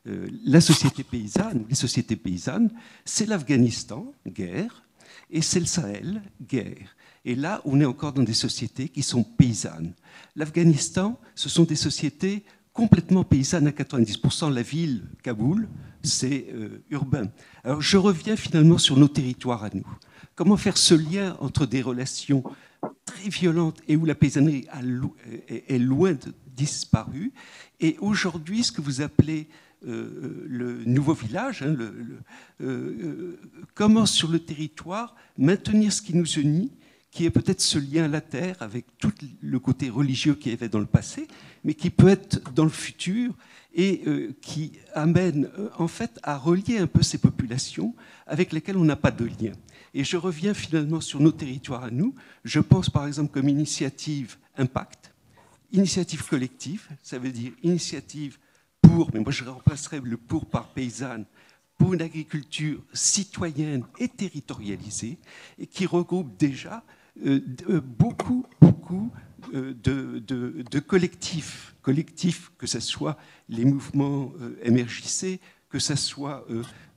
la société paysanne, les sociétés paysannes, c'est l'Afghanistan, guerre, et c'est le Sahel, guerre. Et là, on est encore dans des sociétés qui sont paysannes. L'Afghanistan, ce sont des sociétés complètement paysannes à 90%. La ville, Kaboul, c'est urbain. Alors je reviens finalement sur nos territoires à nous. Comment faire ce lien entre des relations très violente et où la paysannerie est loin de disparu. Et aujourd'hui, ce que vous appelez le nouveau village, comment sur le territoire maintenir ce qui nous unit, qui est peut-être ce lien à la terre avec tout le côté religieux qu'il y avait dans le passé, mais qui peut être dans le futur et qui amène en fait à relier un peu ces populations avec lesquelles on n'a pas de lien. Et je reviens finalement sur nos territoires à nous. Je pense par exemple comme initiative impact, initiative collective, ça veut dire initiative pour, mais moi je remplacerais le pour par paysanne, pour une agriculture citoyenne et territorialisée, et qui regroupe déjà beaucoup de collectifs, que ce soit les mouvements MRJC, que ce soit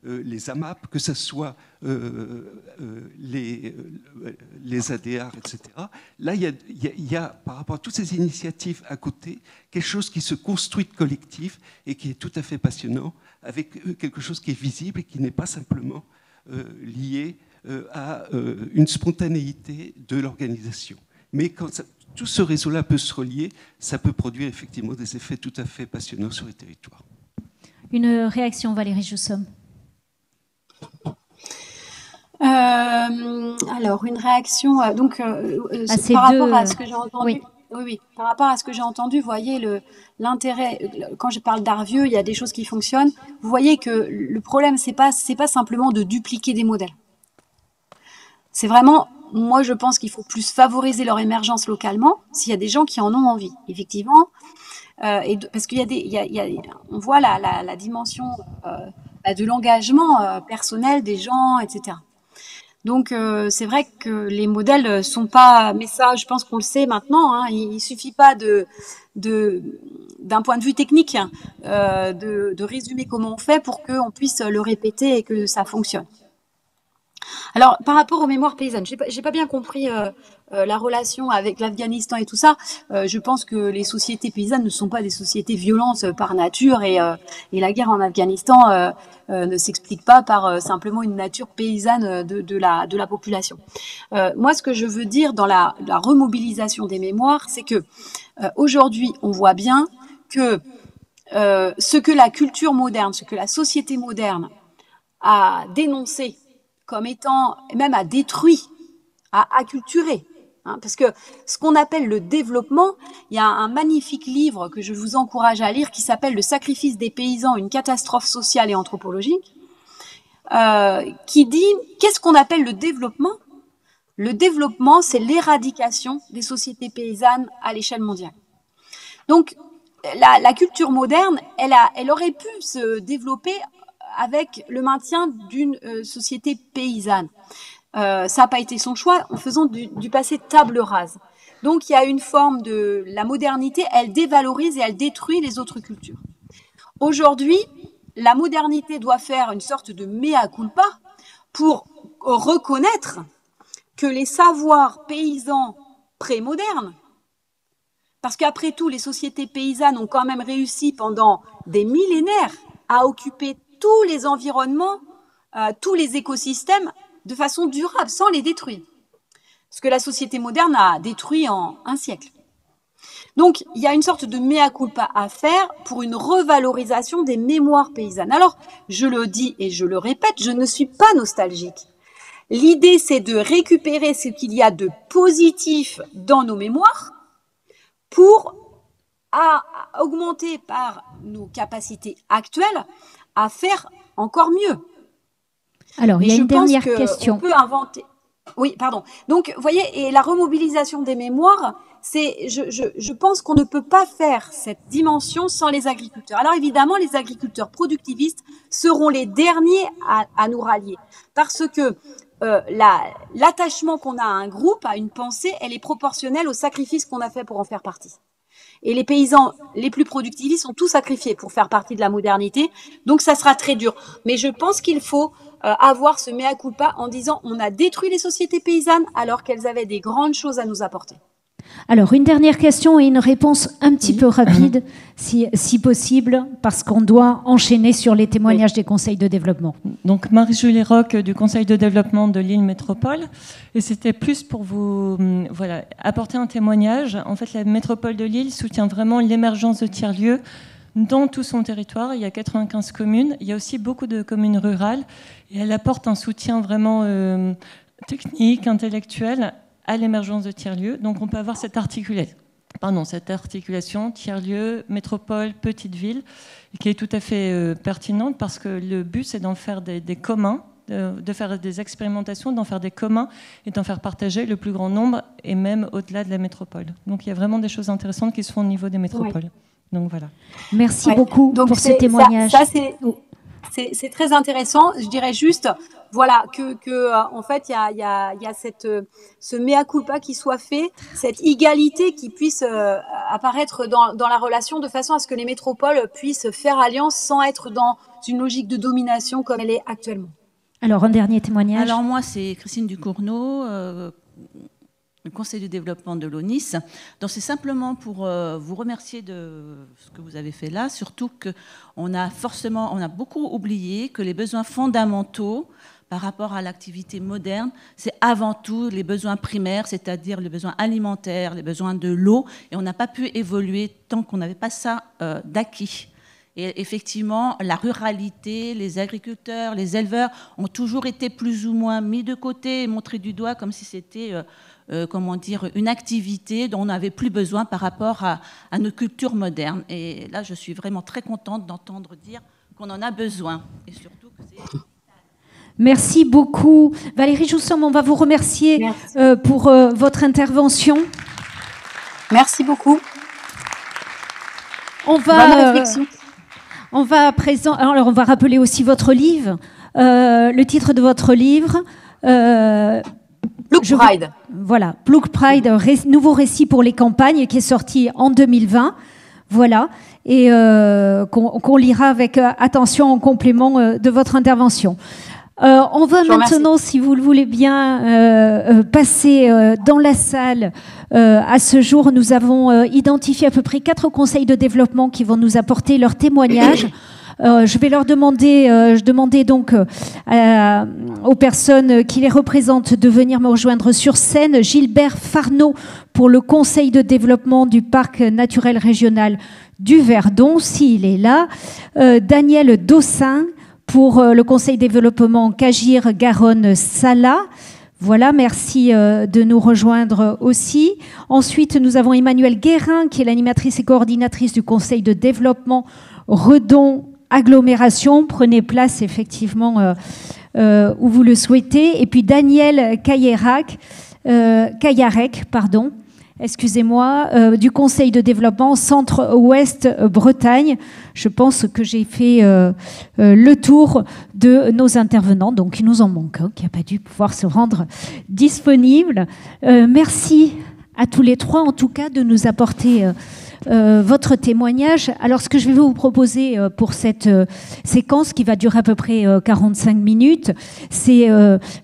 les AMAP, que ce soit les ADR, etc. Là, il y a, par rapport à toutes ces initiatives à côté, quelque chose qui se construit de collectif et qui est tout à fait passionnant, avec quelque chose qui est visible et qui n'est pas simplement lié à une spontanéité de l'organisation. Mais quand tout ce réseau-là peut se relier, ça peut produire effectivement des effets tout à fait passionnants sur les territoires. Une réaction, Valérie Joussomme. Alors, une réaction, par rapport à ce que j'ai entendu. Oui, par rapport à ce que j'ai entendu, vous voyez l'intérêt. Quand je parle d'Arvieux, il y a des choses qui fonctionnent. Vous voyez que le problème, c'est pas simplement de dupliquer des modèles. C'est vraiment, moi, je pense qu'il faut plus favoriser leur émergence localement, s'il y a des gens qui en ont envie, effectivement. Parce qu'il on voit la dimension de l'engagement personnel des gens, etc. Donc c'est vrai que les modèles sont pas, mais ça je pense qu'on le sait maintenant, hein, il suffit pas d'un point de vue technique de résumer comment on fait pour qu'on puisse le répéter et que ça fonctionne. Alors par rapport aux mémoires paysannes, j'ai pas bien compris la relation avec l'Afghanistan et tout ça. Je pense que les sociétés paysannes ne sont pas des sociétés violentes par nature et la guerre en Afghanistan ne s'explique pas par simplement une nature paysanne de la population. Moi, ce que je veux dire dans la remobilisation des mémoires, c'est que aujourd'hui, on voit bien que ce que la culture moderne, ce que la société moderne a dénoncé comme étant, même a détruit, a acculturé. Parce que ce qu'on appelle le développement, il y a un magnifique livre que je vous encourage à lire qui s'appelle « Le sacrifice des paysans, une catastrophe sociale et anthropologique », qui dit qu'est-ce qu'on appelle le développement ? Le développement, c'est l'éradication des sociétés paysannes à l'échelle mondiale. Donc, la culture moderne, elle aurait pu se développer avec le maintien d'une société paysanne. Ça n'a pas été son choix en faisant du passé table rase. Donc il y a une forme de la modernité, elle dévalorise et elle détruit les autres cultures. Aujourd'hui, la modernité doit faire une sorte de mea culpa pour reconnaître que les savoirs paysans pré-modernes, parce qu'après tout, les sociétés paysannes ont quand même réussi pendant des millénaires à occuper tous les environnements, tous les écosystèmes de façon durable, sans les détruire. Ce que la société moderne a détruit en un siècle. Donc, il y a une sorte de mea culpa à faire pour une revalorisation des mémoires paysannes. Alors, je le dis et je le répète, je ne suis pas nostalgique. L'idée, c'est de récupérer ce qu'il y a de positif dans nos mémoires pour augmenter par nos capacités actuelles à faire encore mieux. Alors, il y a une dernière question. On peut inventer. Oui, pardon. Donc, vous voyez, et la remobilisation des mémoires, je pense qu'on ne peut pas faire cette dimension sans les agriculteurs. Alors évidemment, les agriculteurs productivistes seront les derniers à nous rallier, parce que l'attachement qu'on a à un groupe, à une pensée, elle est proportionnelle au sacrifice qu'on a fait pour en faire partie. Et les paysans les plus productivistes sont tous sacrifiés pour faire partie de la modernité, donc ça sera très dur. Mais je pense qu'il faut avoir ce mea culpa en disant on a détruit les sociétés paysannes alors qu'elles avaient des grandes choses à nous apporter. Alors, une dernière question et une réponse un petit peu rapide, si possible, parce qu'on doit enchaîner sur les témoignages des conseils de développement. Donc, Marie-Julie Roch du Conseil de développement de Lille Métropole. Et c'était plus pour vous apporter un témoignage. En fait, la métropole de Lille soutient vraiment l'émergence de tiers-lieux dans tout son territoire. Il y a 95 communes. Il y a aussi beaucoup de communes rurales. Et elle apporte un soutien vraiment technique, intellectuel à l'émergence de tiers-lieux. Donc on peut avoir cette articulation tiers-lieux, métropole, petite ville, qui est tout à fait pertinente parce que le but c'est d'en faire des communs, de faire des expérimentations, d'en faire des communs et d'en faire partager le plus grand nombre et même au-delà de la métropole. Donc il y a vraiment des choses intéressantes qui se font au niveau des métropoles. Oui. Donc voilà. Merci beaucoup pour ces témoignages. C'est très intéressant. Je dirais juste, voilà, en fait, il y a ce mea culpa qui soit fait, cette égalité qui puisse apparaître dans la relation de façon à ce que les métropoles puissent faire alliance sans être dans une logique de domination comme elle est actuellement. Alors, un dernier témoignage. Alors, moi, c'est Christine Ducournau, le Conseil de développement de l'ONIS. Donc c'est simplement pour vous remercier de ce que vous avez fait là, surtout qu'on a beaucoup oublié que les besoins fondamentaux par rapport à l'activité moderne, c'est avant tout les besoins primaires, c'est-à-dire les besoins alimentaires, les besoins de l'eau, et on n'a pas pu évoluer tant qu'on n'avait pas ça d'acquis. Et effectivement, la ruralité, les agriculteurs, les éleveurs ont toujours été plus ou moins mis de côté et montrés du doigt comme si c'était une activité dont on n'avait plus besoin par rapport à nos cultures modernes. Et là, je suis vraiment très contente d'entendre dire qu'on en a besoin. Et surtout que c'est... Merci beaucoup. Valérie Joussom, on va vous remercier pour votre intervention. Merci beaucoup. On va rappeler aussi votre livre, le titre de votre livre. Ploug Pride. Voilà, Ploug Pride, nouveau récit pour les campagnes, qui est sorti en 2020. Voilà, et qu'on lira avec attention en complément de votre intervention. On va maintenant, si vous le voulez bien, passer dans la salle. À ce jour, nous avons identifié à peu près 4 conseils de développement qui vont nous apporter leurs témoignages. Je vais leur demander, je demandais donc aux personnes qui les représentent de venir me rejoindre sur scène. Gilbert Farneau pour le Conseil de développement du Parc naturel régional du Verdon, s'il est là. Daniel Dossin pour le Conseil de développement Cagir-Garonne-Sala. Voilà, merci de nous rejoindre aussi. Ensuite, nous avons Emmanuelle Guérin, qui est l'animatrice et coordinatrice du Conseil de développement Redon Agglomération. Prenez place, effectivement, où vous le souhaitez. Et puis Daniel Caillarec, excusez-moi, du Conseil de développement Centre-Ouest Bretagne. Je pense que j'ai fait le tour de nos intervenants, donc il nous en manque un qui n'a pas dû pouvoir se rendre disponible. Merci à tous les 3, en tout cas, de nous apporter votre témoignage. Alors, ce que je vais vous proposer pour cette séquence qui va durer à peu près 45 minutes, c'est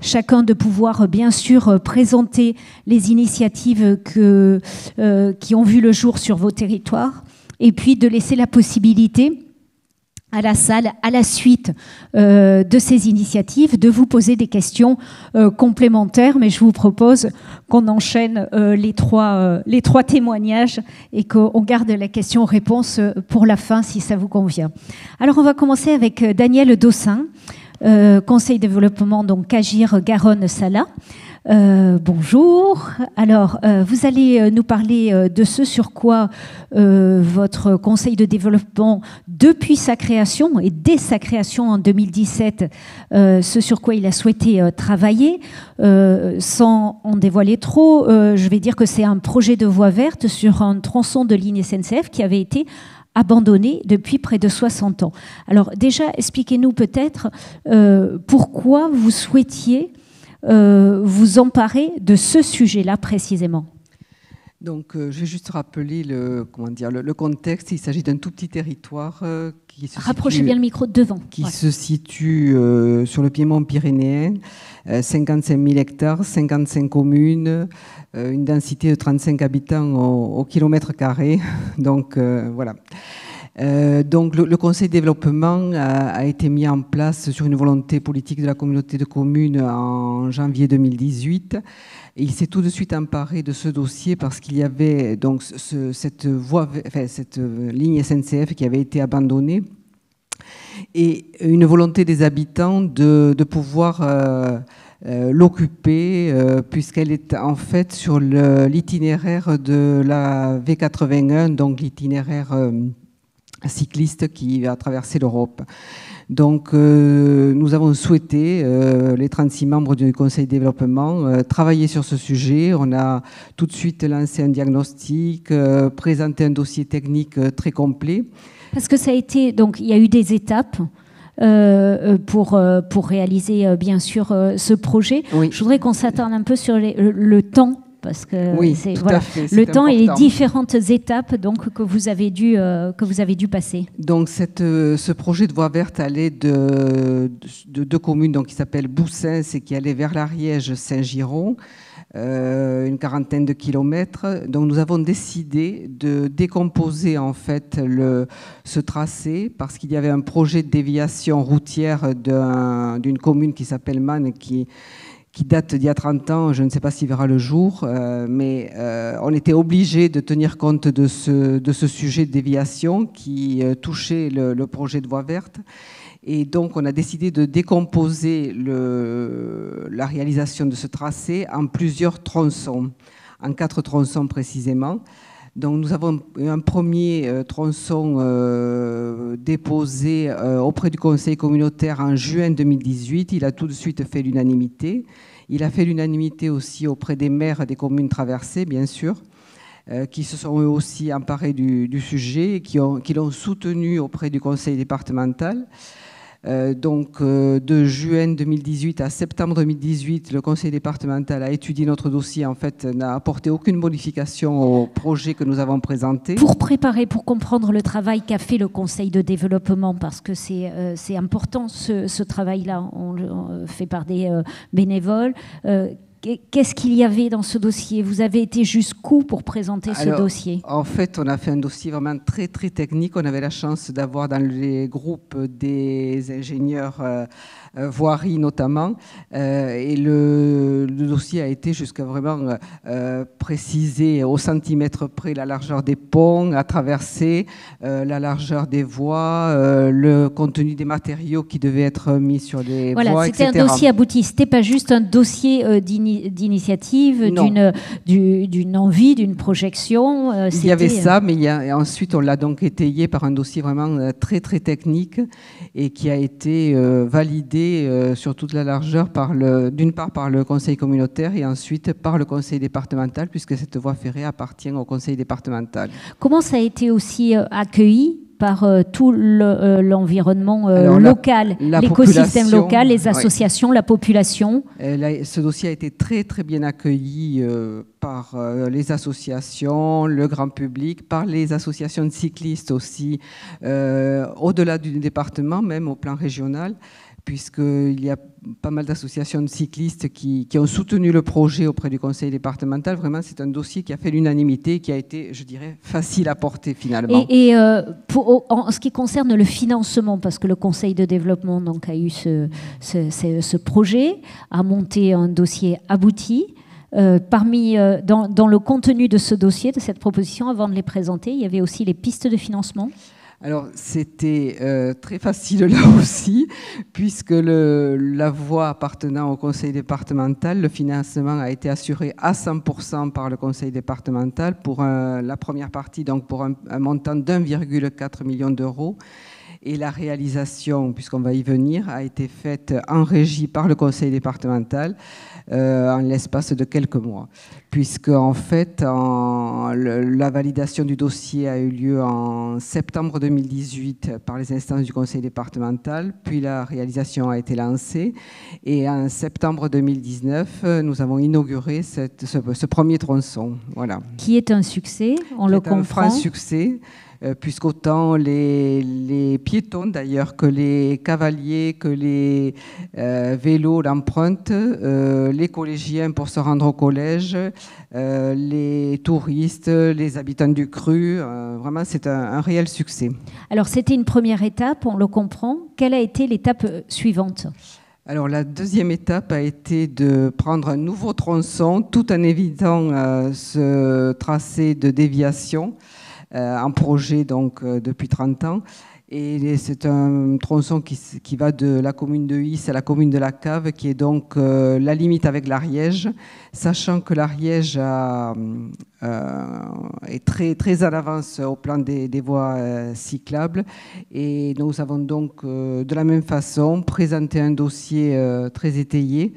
chacun de pouvoir, bien sûr, présenter les initiatives qui ont vu le jour sur vos territoires, et puis de laisser la possibilité à la salle, à la suite de ces initiatives, de vous poser des questions complémentaires. Mais je vous propose qu'on enchaîne les trois témoignages et qu'on garde la question-réponse pour la fin, si ça vous convient. Alors, on va commencer avec Daniel Dossin, Conseil développement, donc Cagir Garonne-Sala. Bonjour. Alors, vous allez nous parler de ce sur quoi votre conseil de développement, depuis sa création et dès sa création en 2017, ce sur quoi il a souhaité travailler. Sans en dévoiler trop, je vais dire que c'est un projet de voie verte sur un tronçon de ligne SNCF qui avait été abandonné depuis près de 60 ans. Alors déjà, expliquez-nous peut-être pourquoi vous souhaitiez vous emparer de ce sujet-là précisément. Donc, je vais juste rappeler le contexte. Il s'agit d'un tout petit territoire qui se Rapprochez bien le micro de devant. Qui se situe sur le piémont pyrénéen, 55 000 hectares, 55 communes, une densité de 35 habitants au kilomètre carré. Donc, voilà. Donc le Conseil de développement a été mis en place sur une volonté politique de la communauté de communes en janvier 2018. Et il s'est tout de suite emparé de ce dossier parce qu'il y avait donc cette ligne SNCF qui avait été abandonnée et une volonté des habitants de pouvoir l'occuper puisqu'elle est en fait sur l'itinéraire de la V81, donc l'itinéraire cycliste qui va traverser l'Europe. Donc, nous avons souhaité, les 36 membres du Conseil de développement, travailler sur ce sujet. On a tout de suite lancé un diagnostic, présenté un dossier technique très complet. Parce que ça a été, donc, il y a eu des étapes pour réaliser, bien sûr, ce projet. Oui. Je voudrais qu'on s'attarde un peu sur le temps. Parce que oui, voilà, le temps important. Et les différentes étapes donc, que vous avez dû passer. Donc ce projet de voie verte allait de deux communes donc, qui s'appellent Boussens et qui allait vers l'Ariège-Saint-Giron, une quarantaine de kilomètres. Donc nous avons décidé de décomposer en fait ce tracé parce qu'il y avait un projet de déviation routière d'une commune qui s'appelle Man qui date d'il y a 30 ans, je ne sais pas s'il verra le jour, mais on était obligé de tenir compte de ce sujet de déviation qui touchait le projet de voie verte. Et donc, on a décidé de décomposer la réalisation de ce tracé en plusieurs tronçons, en 4 tronçons précisément. Donc, nous avons un premier tronçon déposé auprès du Conseil communautaire en juin 2018. Il a tout de suite fait l'unanimité. Il a fait l'unanimité aussi auprès des maires des communes traversées, bien sûr, qui se sont eux aussi emparés du sujet et qui l'ont soutenu auprès du Conseil départemental. Donc, de juin 2018 à septembre 2018, le Conseil départemental a étudié notre dossier. En fait, n'a apporté aucune modification au projet que nous avons présenté. Pour comprendre le travail qu'a fait le Conseil de développement, parce que c'est important ce travail-là, on le fait par des bénévoles. Qu'est-ce qu'il y avait dans ce dossier? Vous avez été jusqu'où pour présenter ce dossier? En fait, on a fait un dossier vraiment très, très technique. On avait la chance d'avoir dans les groupes des ingénieurs voirie notamment. Et le dossier a été jusqu'à vraiment préciser au centimètre près la largeur des ponts à traverser, la largeur des voies, le contenu des matériaux qui devaient être mis sur les voies, etc. C'était un dossier abouti. C'était pas juste un dossier d'initiative, d'une envie, d'une projection. Il y avait ça, mais ensuite on l'a donc étayé par un dossier vraiment très très technique et qui a été validé sur toute la largeur d'une part par le Conseil communautaire et ensuite par le Conseil départemental, puisque cette voie ferrée appartient au Conseil départemental. Comment ça a été aussi accueilli par tout l'environnement local, l'écosystème local, les associations, la population. Ce dossier a été très très bien accueilli par les associations, le grand public, par les associations de cyclistes aussi, au-delà du département, même au plan régional, puisqu'il y a pas mal d'associations de cyclistes qui ont soutenu le projet auprès du conseil départemental. Vraiment, c'est un dossier qui a fait l'unanimité, qui a été, je dirais, facile à porter finalement. Et en ce qui concerne le financement, parce que le conseil de développement donc, a eu ce projet, a monté un dossier abouti. Dans le contenu de ce dossier, de cette proposition, avant de les présenter, il y avait aussi les pistes de financement. Alors, c'était très facile là aussi, puisque la voie appartenant au conseil départemental, le financement a été assuré à 100% par le conseil départemental pour la première partie, donc pour un montant d'1,4 million d'euros. Et la réalisation, puisqu'on va y venir, a été faite en régie par le conseil départemental en l'espace de quelques mois. Puisque, en fait, la validation du dossier a eu lieu en septembre 2018 par les instances du conseil départemental, puis la réalisation a été lancée. Et en septembre 2019, nous avons inauguré ce premier tronçon. Voilà. Qui est un succès, on le comprend. Un franc succès. Puisqu'autant les piétons d'ailleurs que les cavaliers, que les vélos l'empruntent, les collégiens pour se rendre au collège, les touristes, les habitants du cru, vraiment c'est un réel succès. Alors c'était une première étape, on le comprend. Quelle a été l'étape suivante ? Alors la deuxième étape a été de prendre un nouveau tronçon tout en évitant ce tracé de déviation. Un projet donc depuis 30 ans. Et c'est un tronçon qui va de la commune de Is à la commune de La Cave, qui est donc la limite avec l'Ariège, sachant que l'Ariège est très, très à l'avance au plan des voies cyclables. Et nous avons donc de la même façon présenté un dossier très étayé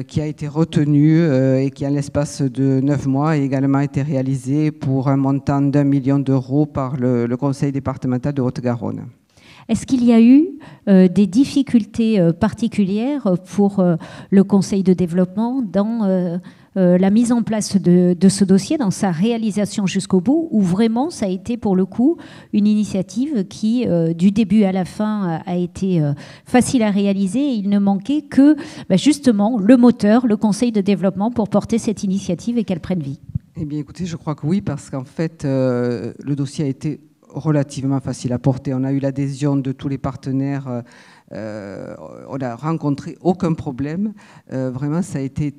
qui a été retenu et qui, en l'espace de 9 mois, a également été réalisé pour un montant d'1 million d'euros par le conseil départemental de Haute-Garonne. Est-ce qu'il y a eu des difficultés particulières pour le conseil de développement dans la mise en place de ce dossier, dans sa réalisation jusqu'au bout, ou vraiment ça a été pour le coup une initiative qui, du début à la fin, a été facile à réaliser et il ne manquait que justement le moteur, le conseil de développement pour porter cette initiative et qu'elle prenne vie? Eh bien écoutez, je crois que oui, parce qu'en fait le dossier a été relativement facile à porter. On a eu l'adhésion de tous les partenaires. On n'a rencontré aucun problème. Vraiment, ça a été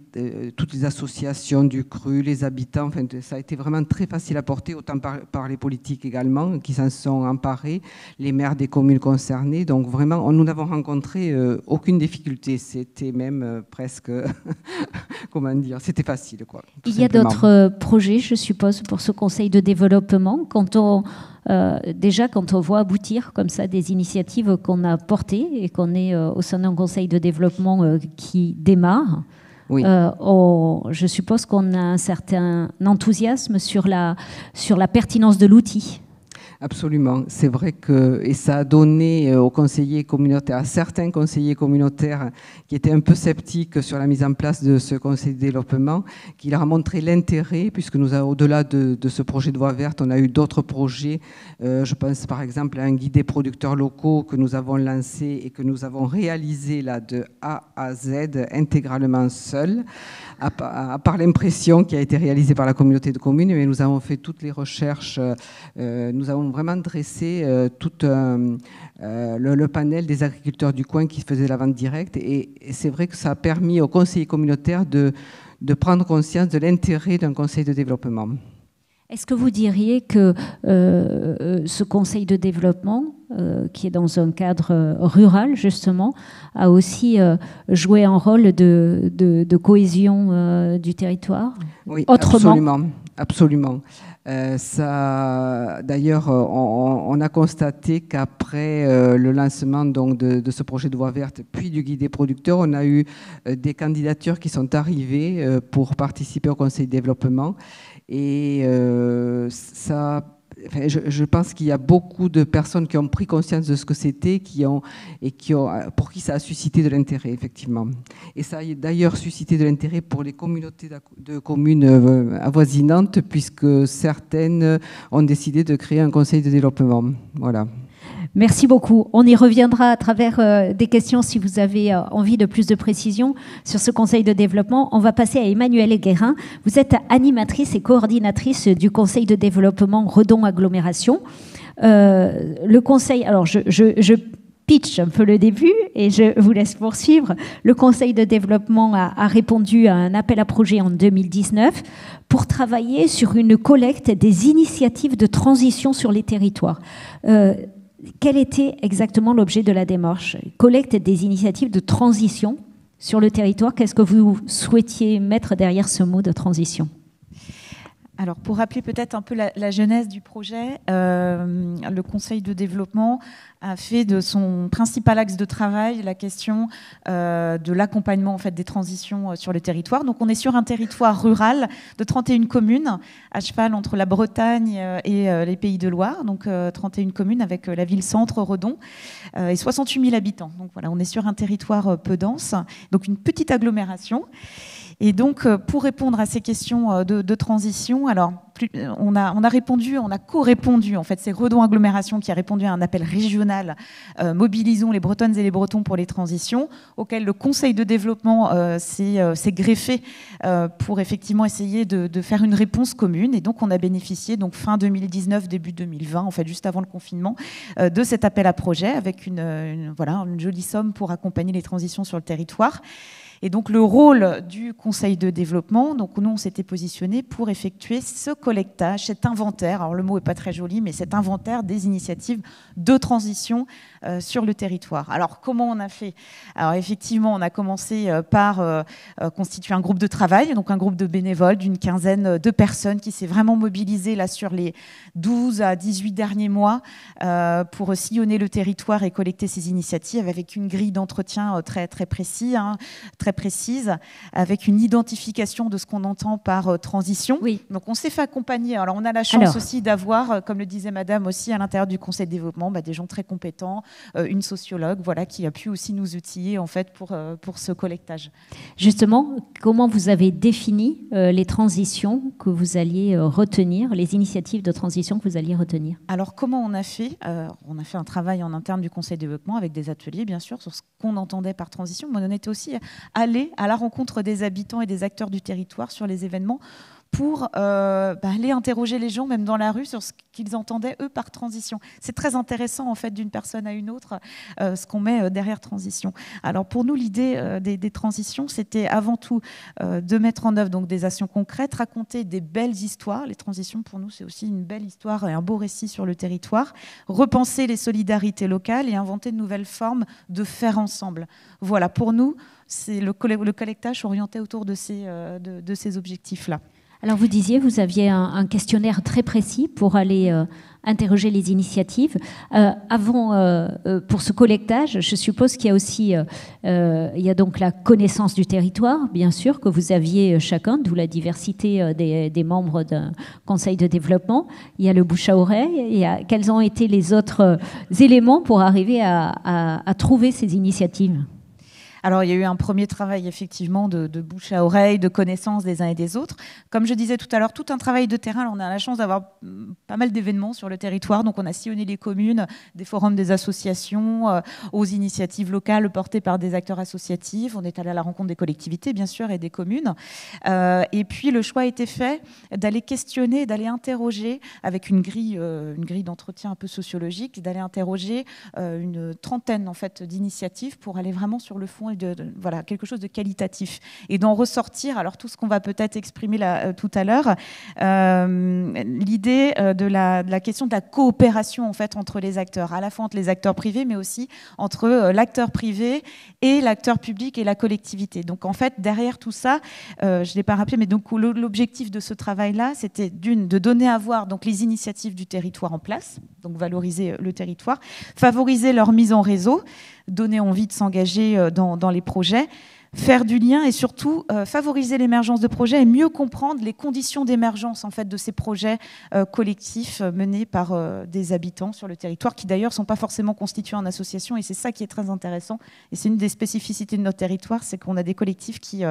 toutes les associations du cru, les habitants, enfin, ça a été vraiment très facile à porter, autant par les politiques également, qui s'en sont emparés, les maires des communes concernées. Donc vraiment, nous n'avons rencontré aucune difficulté. C'était même presque, comment dire, c'était facile, quoi. Il y a d'autres projets, je suppose, pour ce conseil de développement. Déjà, quand on voit aboutir comme ça des initiatives qu'on a portées et qu'on est au sein d'un conseil de développement qui démarre, oui. Je suppose qu'on a un certain enthousiasme sur la pertinence de l'outil. Absolument, c'est vrai que, et ça a donné aux conseillers communautaires, à certains conseillers communautaires qui étaient un peu sceptiques sur la mise en place de ce conseil de développement, qui leur a montré l'intérêt, puisque nous avons, au-delà de ce projet de voie verte, on a eu d'autres projets. Je pense par exemple à un guide des producteurs locaux que nous avons lancé et que nous avons réalisé là de A à Z intégralement seul, à part l'impression qui a été réalisée par la communauté de communes, mais nous avons fait toutes les recherches, nous avons vraiment dressé tout le panel des agriculteurs du coin qui faisaient la vente directe. Et c'est vrai que ça a permis aux conseillers communautaires de prendre conscience de l'intérêt d'un conseil de développement. Est-ce que vous diriez que ce conseil de développement, qui est dans un cadre rural justement, a aussi joué un rôle de cohésion du territoire? Oui, autrement. Absolument. D'ailleurs, on a constaté qu'après le lancement donc, de ce projet de voie verte, puis du guide des producteurs, on a eu des candidatures qui sont arrivées pour participer au conseil de développement. Et ça je pense qu'il y a beaucoup de personnes qui ont pris conscience de ce que c'était, pour qui ça a suscité de l'intérêt, effectivement. Et ça a d'ailleurs suscité de l'intérêt pour les communautés de communes avoisinantes, puisque certaines ont décidé de créer un conseil de développement. Voilà. Merci beaucoup. On y reviendra à travers des questions si vous avez envie de plus de précisions sur ce conseil de développement. On va passer à Emmanuelle Guérin. Vous êtes animatrice et coordinatrice du conseil de développement Redon Agglomération. Le conseil, alors je pitch un peu le début et je vous laisse poursuivre. Le conseil de développement a répondu à un appel à projet en 2019 pour travailler sur une collecte des initiatives de transition sur les territoires. Quel était exactement l'objet de la démarche? Collecte des initiatives de transition sur le territoire. Qu'est-ce que vous souhaitiez mettre derrière ce mot de transition? Alors, pour rappeler peut-être un peu la genèse du projet, le Conseil de développement a fait de son principal axe de travail la question de l'accompagnement en fait, des transitions sur le territoire. Donc, on est sur un territoire rural de 31 communes, à cheval entre la Bretagne et les Pays de Loire. Donc, 31 communes avec la ville-centre, Redon, et 68 000 habitants. Donc, voilà, on est sur un territoire peu dense, donc une petite agglomération. Et donc, pour répondre à ces questions de transition, alors, on a co-répondu, en fait, c'est Redon Agglomération qui a répondu à un appel régional Mobilisons les Bretonnes et les Bretons pour les transitions, auquel le Conseil de développement s'est greffé pour effectivement essayer de faire une réponse commune. Et donc, on a bénéficié, donc fin 2019, début 2020, en fait, juste avant le confinement, de cet appel à projet avec une jolie somme pour accompagner les transitions sur le territoire. Et donc le rôle du Conseil de développement, donc nous on s'était positionné pour effectuer ce collectage, cet inventaire, alors le mot n'est pas très joli, mais cet inventaire des initiatives de transition sur le territoire. Alors comment on a fait? Alors effectivement on a commencé par constituer un groupe de travail, donc un groupe de bénévoles d'une quinzaine de personnes qui s'est vraiment mobilisé là sur les 12 à 18 derniers mois pour sillonner le territoire et collecter ces initiatives avec une grille d'entretien très précise, très précise, avec une identification de ce qu'on entend par transition. Oui. Donc on s'est fait accompagner. Alors on a la chance aussi d'avoir, comme le disait Madame aussi, à l'intérieur du Conseil de développement, des gens très compétents, une sociologue, voilà, qui a pu aussi nous outiller en fait pour ce collectage. Justement, comment vous avez défini les transitions que vous alliez retenir, les initiatives de transition que vous alliez retenir? Alors comment on a fait? On a fait un travail en interne du Conseil de développement avec des ateliers, bien sûr, sur ce qu'on entendait par transition, mais on était aussi aller à la rencontre des habitants et des acteurs du territoire sur les événements pour aller interroger les gens, même dans la rue, sur ce qu'ils entendaient, eux, par transition. C'est très intéressant, en fait, d'une personne à une autre, ce qu'on met derrière transition. Alors, pour nous, l'idée des transitions, c'était avant tout de mettre en œuvre donc, des actions concrètes, raconter des belles histoires. Les transitions, pour nous, c'est aussi une belle histoire et un beau récit sur le territoire. Repenser les solidarités locales et inventer de nouvelles formes de faire ensemble. Voilà, pour nous, c'est le collectage orienté autour de ces objectifs-là. Alors vous disiez, vous aviez un questionnaire très précis pour aller interroger les initiatives. Pour ce collectage, je suppose qu'il y a aussi il y a donc la connaissance du territoire, bien sûr, que vous aviez chacun, d'où la diversité des membres d'un conseil de développement. Il y a le bouche à oreille. Quels ont été les autres éléments pour arriver à trouver ces initiatives ? Alors, il y a eu un premier travail, effectivement, de bouche à oreille, de connaissance des uns et des autres. Comme je disais tout à l'heure, tout un travail de terrain. Alors, on a la chance d'avoir pas mal d'événements sur le territoire. Donc, on a sillonné les communes, des forums des associations, aux initiatives locales portées par des acteurs associatifs. On est allé à la rencontre des collectivités, bien sûr, et des communes. Et puis, le choix a été fait d'aller questionner, d'aller interroger, avec une grille d'entretien un peu sociologique, d'aller interroger une trentaine, en fait, d'initiatives pour aller vraiment sur le fond voilà, quelque chose de qualitatif et d'en ressortir, alors tout ce qu'on va peut-être exprimer là, tout à l'heure, l'idée de la question de la coopération en fait entre les acteurs, à la fois entre les acteurs privés mais aussi entre l'acteur privé et l'acteur public et la collectivité. Donc en fait derrière tout ça, je ne l'ai pas rappelé, mais donc l'objectif de ce travail-là, c'était de donner à voir donc les initiatives du territoire en place, donc valoriser le territoire, favoriser leur mise en réseau, donner envie de s'engager dans les projets, faire du lien et surtout favoriser l'émergence de projets et mieux comprendre les conditions d'émergence en fait de ces projets collectifs menés par des habitants sur le territoire qui d'ailleurs sont pas forcément constitués en association et c'est ça qui est très intéressant et c'est une des spécificités de notre territoire, c'est qu'on a des collectifs qui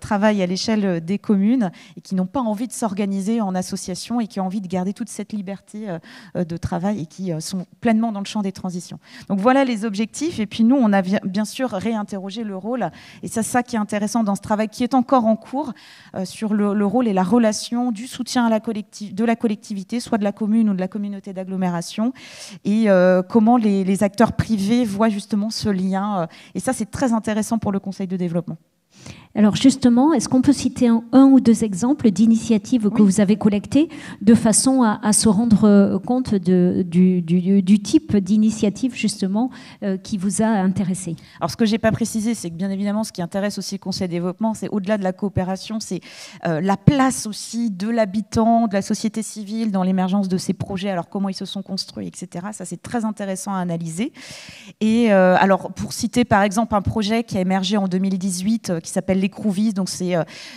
travaillent à l'échelle des communes et qui n'ont pas envie de s'organiser en association et qui ont envie de garder toute cette liberté de travail et qui sont pleinement dans le champ des transitions. Donc voilà les objectifs et puis nous on a bien sûr réinterrogé le rôle. Et c'est ça qui est intéressant dans ce travail qui est encore en cours sur le rôle et la relation du soutien à de la collectivité, soit de la commune ou de la communauté d'agglomération, et comment les acteurs privés voient justement ce lien. Et ça, c'est très intéressant pour le Conseil de développement. Alors justement, est-ce qu'on peut citer un ou deux exemples d'initiatives que vous avez collectées de façon à se rendre compte du type d'initiative justement qui vous a intéressé? Alors ce que je n'ai pas précisé, c'est que bien évidemment ce qui intéresse aussi le Conseil de développement, c'est au-delà de la coopération, c'est la place aussi de l'habitant, de la société civile dans l'émergence de ces projets, alors comment ils se sont construits, etc. Ça c'est très intéressant à analyser. Et alors pour citer par exemple un projet qui a émergé en 2018 qui s'appelle l'Écrouvis, donc c'est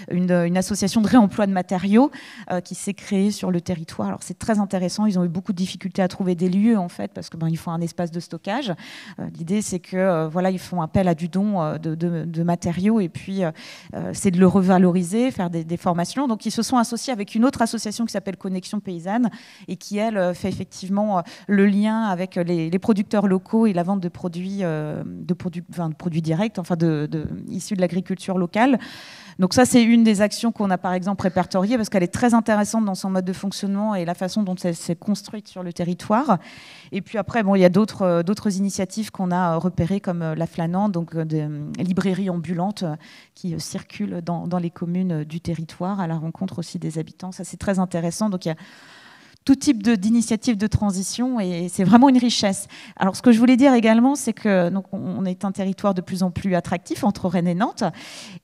une association de réemploi de matériaux qui s'est créée sur le territoire. Alors c'est très intéressant, ils ont eu beaucoup de difficultés à trouver des lieux en fait, parce que il faut un espace de stockage. L'idée c'est que voilà, ils font appel à du don de matériaux et puis c'est de le revaloriser, faire des formations. Donc ils se sont associés avec une autre association qui s'appelle Connexion Paysanne et qui elle fait effectivement le lien avec les producteurs locaux et la vente de produits directs, enfin issus de l'agriculture locale. Donc ça, c'est une des actions qu'on a par exemple répertoriées parce qu'elle est très intéressante dans son mode de fonctionnement et la façon dont elle s'est construite sur le territoire. Et puis après, il y a d'autres initiatives qu'on a repérées comme la Flanande, donc des librairies ambulantes qui circulent dans les communes du territoire à la rencontre aussi des habitants. Ça, c'est très intéressant. Donc il y a tout type d'initiatives de transition et c'est vraiment une richesse. Alors ce que je voulais dire également, c'est que donc, on est un territoire de plus en plus attractif entre Rennes et Nantes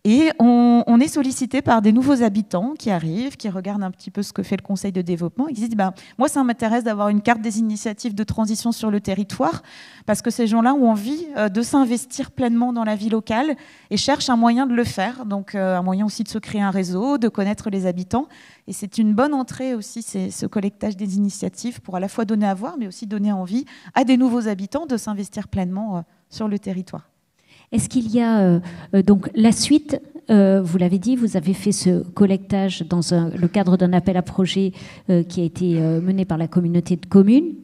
et on est sollicité par des nouveaux habitants qui arrivent, qui regardent un petit peu ce que fait le Conseil de développement et qui se disent moi ça m'intéresse d'avoir une carte des initiatives de transition sur le territoire parce que ces gens-là ont envie de s'investir pleinement dans la vie locale et cherchent un moyen de le faire, donc un moyen aussi de se créer un réseau, de connaître les habitants. Et c'est une bonne entrée aussi, ce collectage des initiatives pour à la fois donner à voir, mais aussi donner envie à des nouveaux habitants de s'investir pleinement sur le territoire. Est-ce qu'il y a donc la suite vous l'avez dit, vous avez fait ce collectage dans le cadre d'un appel à projet qui a été mené par la communauté de communes,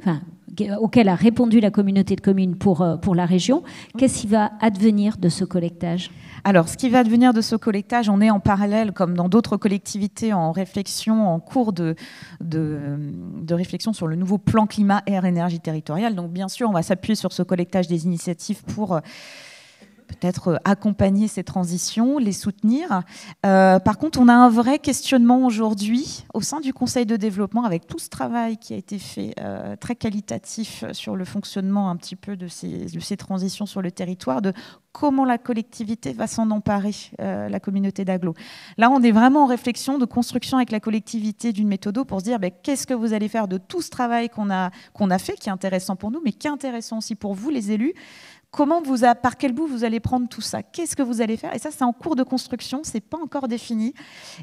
auquel a répondu la communauté de communes pour la région. Qu'est-ce qui va advenir de ce collectage ? Alors, ce qui va advenir de ce collectage, on est en parallèle, comme dans d'autres collectivités, en réflexion, en cours de réflexion sur le nouveau plan climat, air, énergie territoriale. Donc, bien sûr, on va s'appuyer sur ce collectage des initiatives pour peut-être accompagner ces transitions, les soutenir. Par contre, on a un vrai questionnement aujourd'hui au sein du Conseil de développement avec tout ce travail qui a été fait très qualitatif sur le fonctionnement un petit peu de ces transitions sur le territoire, de comment la collectivité va s'en emparer, la communauté d'agglo. Là, on est vraiment en réflexion de construction avec la collectivité d'une méthode pour se dire qu'est-ce que vous allez faire de tout ce travail qu'on a fait, qui est intéressant pour nous, mais qui est intéressant aussi pour vous, les élus. Par quel bout vous allez prendre tout ça? Qu'est-ce que vous allez faire? Et ça, c'est en cours de construction, c'est pas encore défini.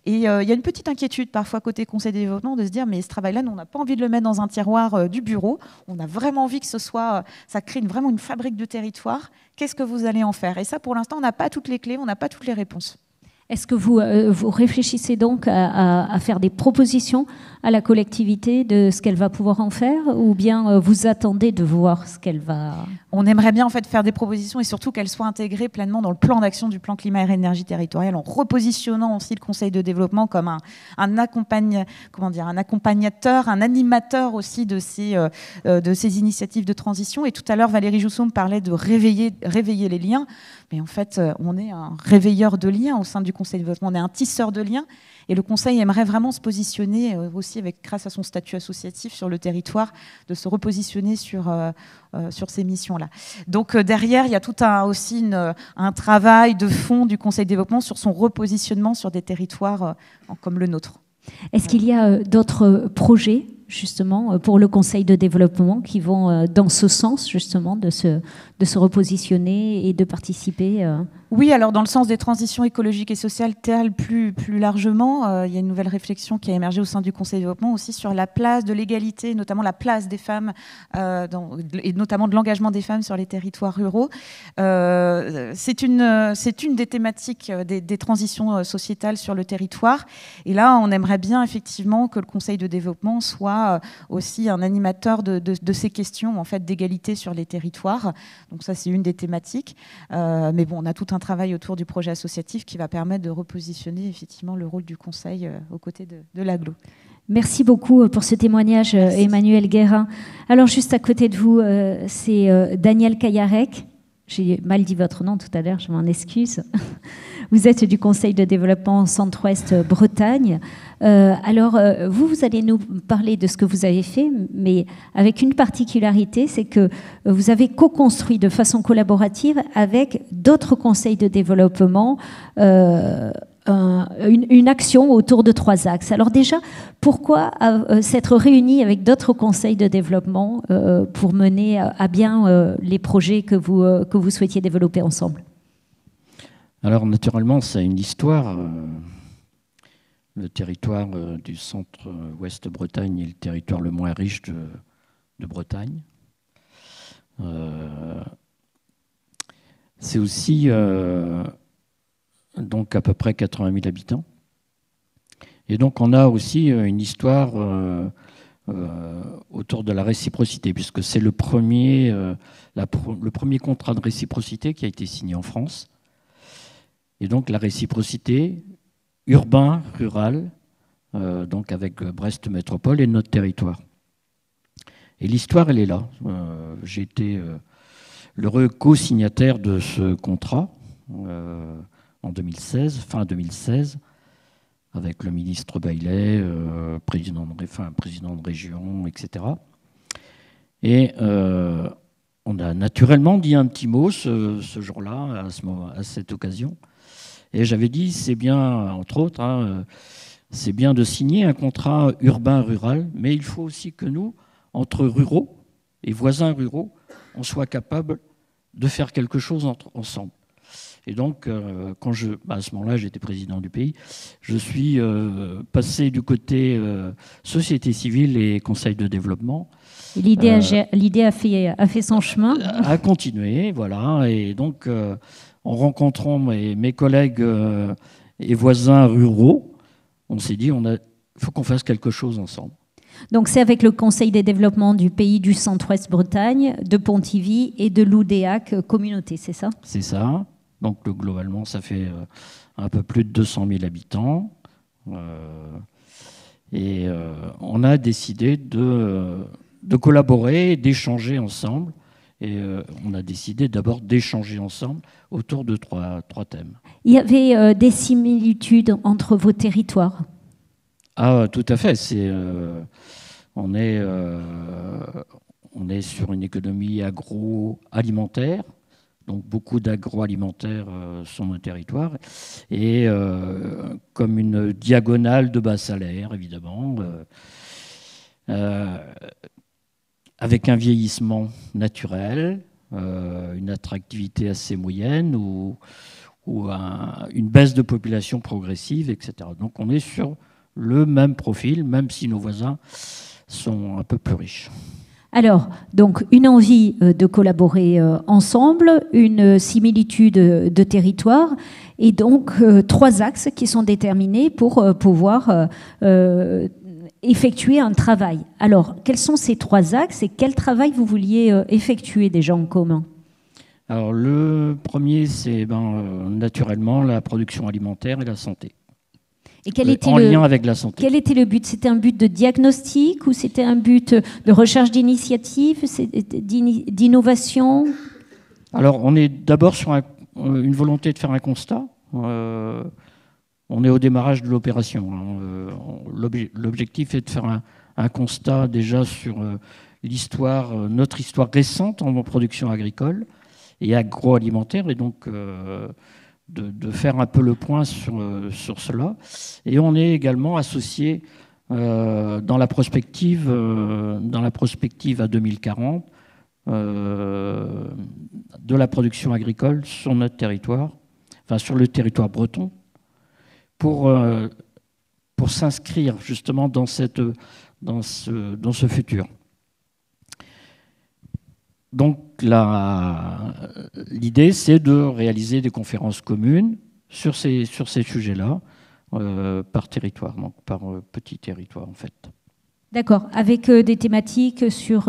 Et il y a une petite inquiétude parfois côté Conseil de développement de se dire mais ce travail-là, nous, on n'a pas envie de le mettre dans un tiroir du bureau. On a vraiment envie que ça crée vraiment une fabrique de territoire. Qu'est-ce que vous allez en faire? Et ça, pour l'instant, on n'a pas toutes les clés, on n'a pas toutes les réponses. Est-ce que vous réfléchissez donc à faire des propositions à la collectivité de ce qu'elle va pouvoir en faire, ou bien vous attendez de voir ce qu'elle va... On aimerait bien en fait faire des propositions et surtout qu'elles soient intégrées pleinement dans le plan d'action du plan climat et énergie territoriale, en repositionnant aussi le Conseil de développement comme un accompagnateur, un animateur aussi de ces initiatives de transition. Et tout à l'heure, Valérie Jousseau me parlait de réveiller les liens. Mais en fait, on est un réveilleur de liens au sein du Conseil de développement. On est un tisseur de liens. Et le Conseil aimerait vraiment se positionner aussi, grâce à son statut associatif sur le territoire, de se repositionner sur ces missions-là. Donc derrière, il y a tout aussi un travail de fond du Conseil de développement sur son repositionnement sur des territoires comme le nôtre. Est-ce qu'il y a d'autres projets justement, pour le Conseil de développement, qui vont dans ce sens, justement, de se repositionner et de participer Oui, alors dans le sens des transitions écologiques et sociales telles plus largement, il y a une nouvelle réflexion qui a émergé au sein du Conseil de développement aussi sur la place de l'égalité, notamment la place des femmes, et notamment de l'engagement des femmes sur les territoires ruraux. C'est une des thématiques des transitions sociétales sur le territoire. Et là, on aimerait bien effectivement que le Conseil de développement soit aussi un animateur de ces questions en fait, d'égalité sur les territoires. Donc ça, c'est une des thématiques. Mais bon, on a tout un travail autour du projet associatif qui va permettre de repositionner effectivement le rôle du Conseil aux côtés de l'agglo. Merci beaucoup pour ce témoignage, merci. Emmanuel Guérin. Alors, juste à côté de vous, c'est Daniel Kayarek. J'ai mal dit votre nom tout à l'heure, je m'en excuse. Vous êtes du Conseil de développement Centre-Ouest Bretagne. Alors, vous allez nous parler de ce que vous avez fait, mais avec une particularité, c'est que vous avez co-construit de façon collaborative avec d'autres conseils de développement une action autour de 3 axes. Alors déjà, pourquoi s'être réunis avec d'autres conseils de développement pour mener à bien les projets que vous souhaitiez développer ensemble? Alors naturellement, ça a une histoire. Le territoire du centre-ouest Bretagne est le territoire le moins riche de Bretagne. C'est aussi donc à peu près 80 000 habitants. Et donc on a aussi une histoire autour de la réciprocité, puisque c'est le premier contrat de réciprocité qui a été signé en France. Et donc la réciprocité urbain-rural, donc avec Brest Métropole et notre territoire. Et l'histoire, elle est là. J'ai été l'heureux co-signataire de ce contrat en 2016, fin 2016, avec le ministre Baillet, président de région, etc. Et on a naturellement dit un petit mot ce jour-là, à cette occasion. Et j'avais dit, c'est bien, entre autres, c'est bien de signer un contrat urbain-rural, mais il faut aussi que nous, entre ruraux et voisins ruraux, on soit capable de faire quelque chose ensemble. Et donc, à ce moment-là, j'étais président du pays, je suis passé du côté société civile et conseil de développement. L'idée a fait son chemin. A continué, voilà. Et donc, en rencontrant mes collègues et voisins ruraux, on s'est dit, il faut qu'on fasse quelque chose ensemble. Donc c'est avec le Conseil des développements du pays du Centre-Ouest Bretagne, de Pontivy et de l'Oudéac communauté, c'est ça? C'est ça. Donc globalement, ça fait un peu plus de 200 000 habitants. Et on a décidé de collaborer, d'échanger ensemble. Et on a décidé d'abord d'échanger ensemble autour de trois thèmes. Il y avait des similitudes entre vos territoires? Ah, tout à fait. On est sur une économie agroalimentaire. Donc beaucoup d'agroalimentaires sur nos territoires. Et comme une diagonale de bas salaire, évidemment, avec un vieillissement naturel, une attractivité assez moyenne ou une baisse de population progressive, etc. Donc on est sur le même profil, même si nos voisins sont un peu plus riches. Alors, donc, une envie de collaborer ensemble, une similitude de territoire, et donc 3 axes qui sont déterminés pour pouvoir effectuer un travail. Alors, quels sont ces 3 axes et quel travail vous vouliez effectuer déjà en commun? Alors, le premier, c'est naturellement la production alimentaire et la santé. Et quel était lien avec la santé. Quel était le but? C'était un but de diagnostic ou c'était un but de recherche d'initiative, d'innovation? Alors, on est d'abord sur une volonté de faire un constat. On est au démarrage de l'opération. L'objectif est de faire un constat déjà sur notre histoire récente en production agricole et agroalimentaire, et donc de faire un peu le point sur cela. Et on est également associé dans la prospective à 2040 de la production agricole sur notre territoire, enfin sur le territoire breton, pour s'inscrire justement dans ce futur. Donc l'idée, c'est de réaliser des conférences communes sur ces sujets-là, par territoire, donc par petit territoire en fait. D'accord, avec des thématiques sur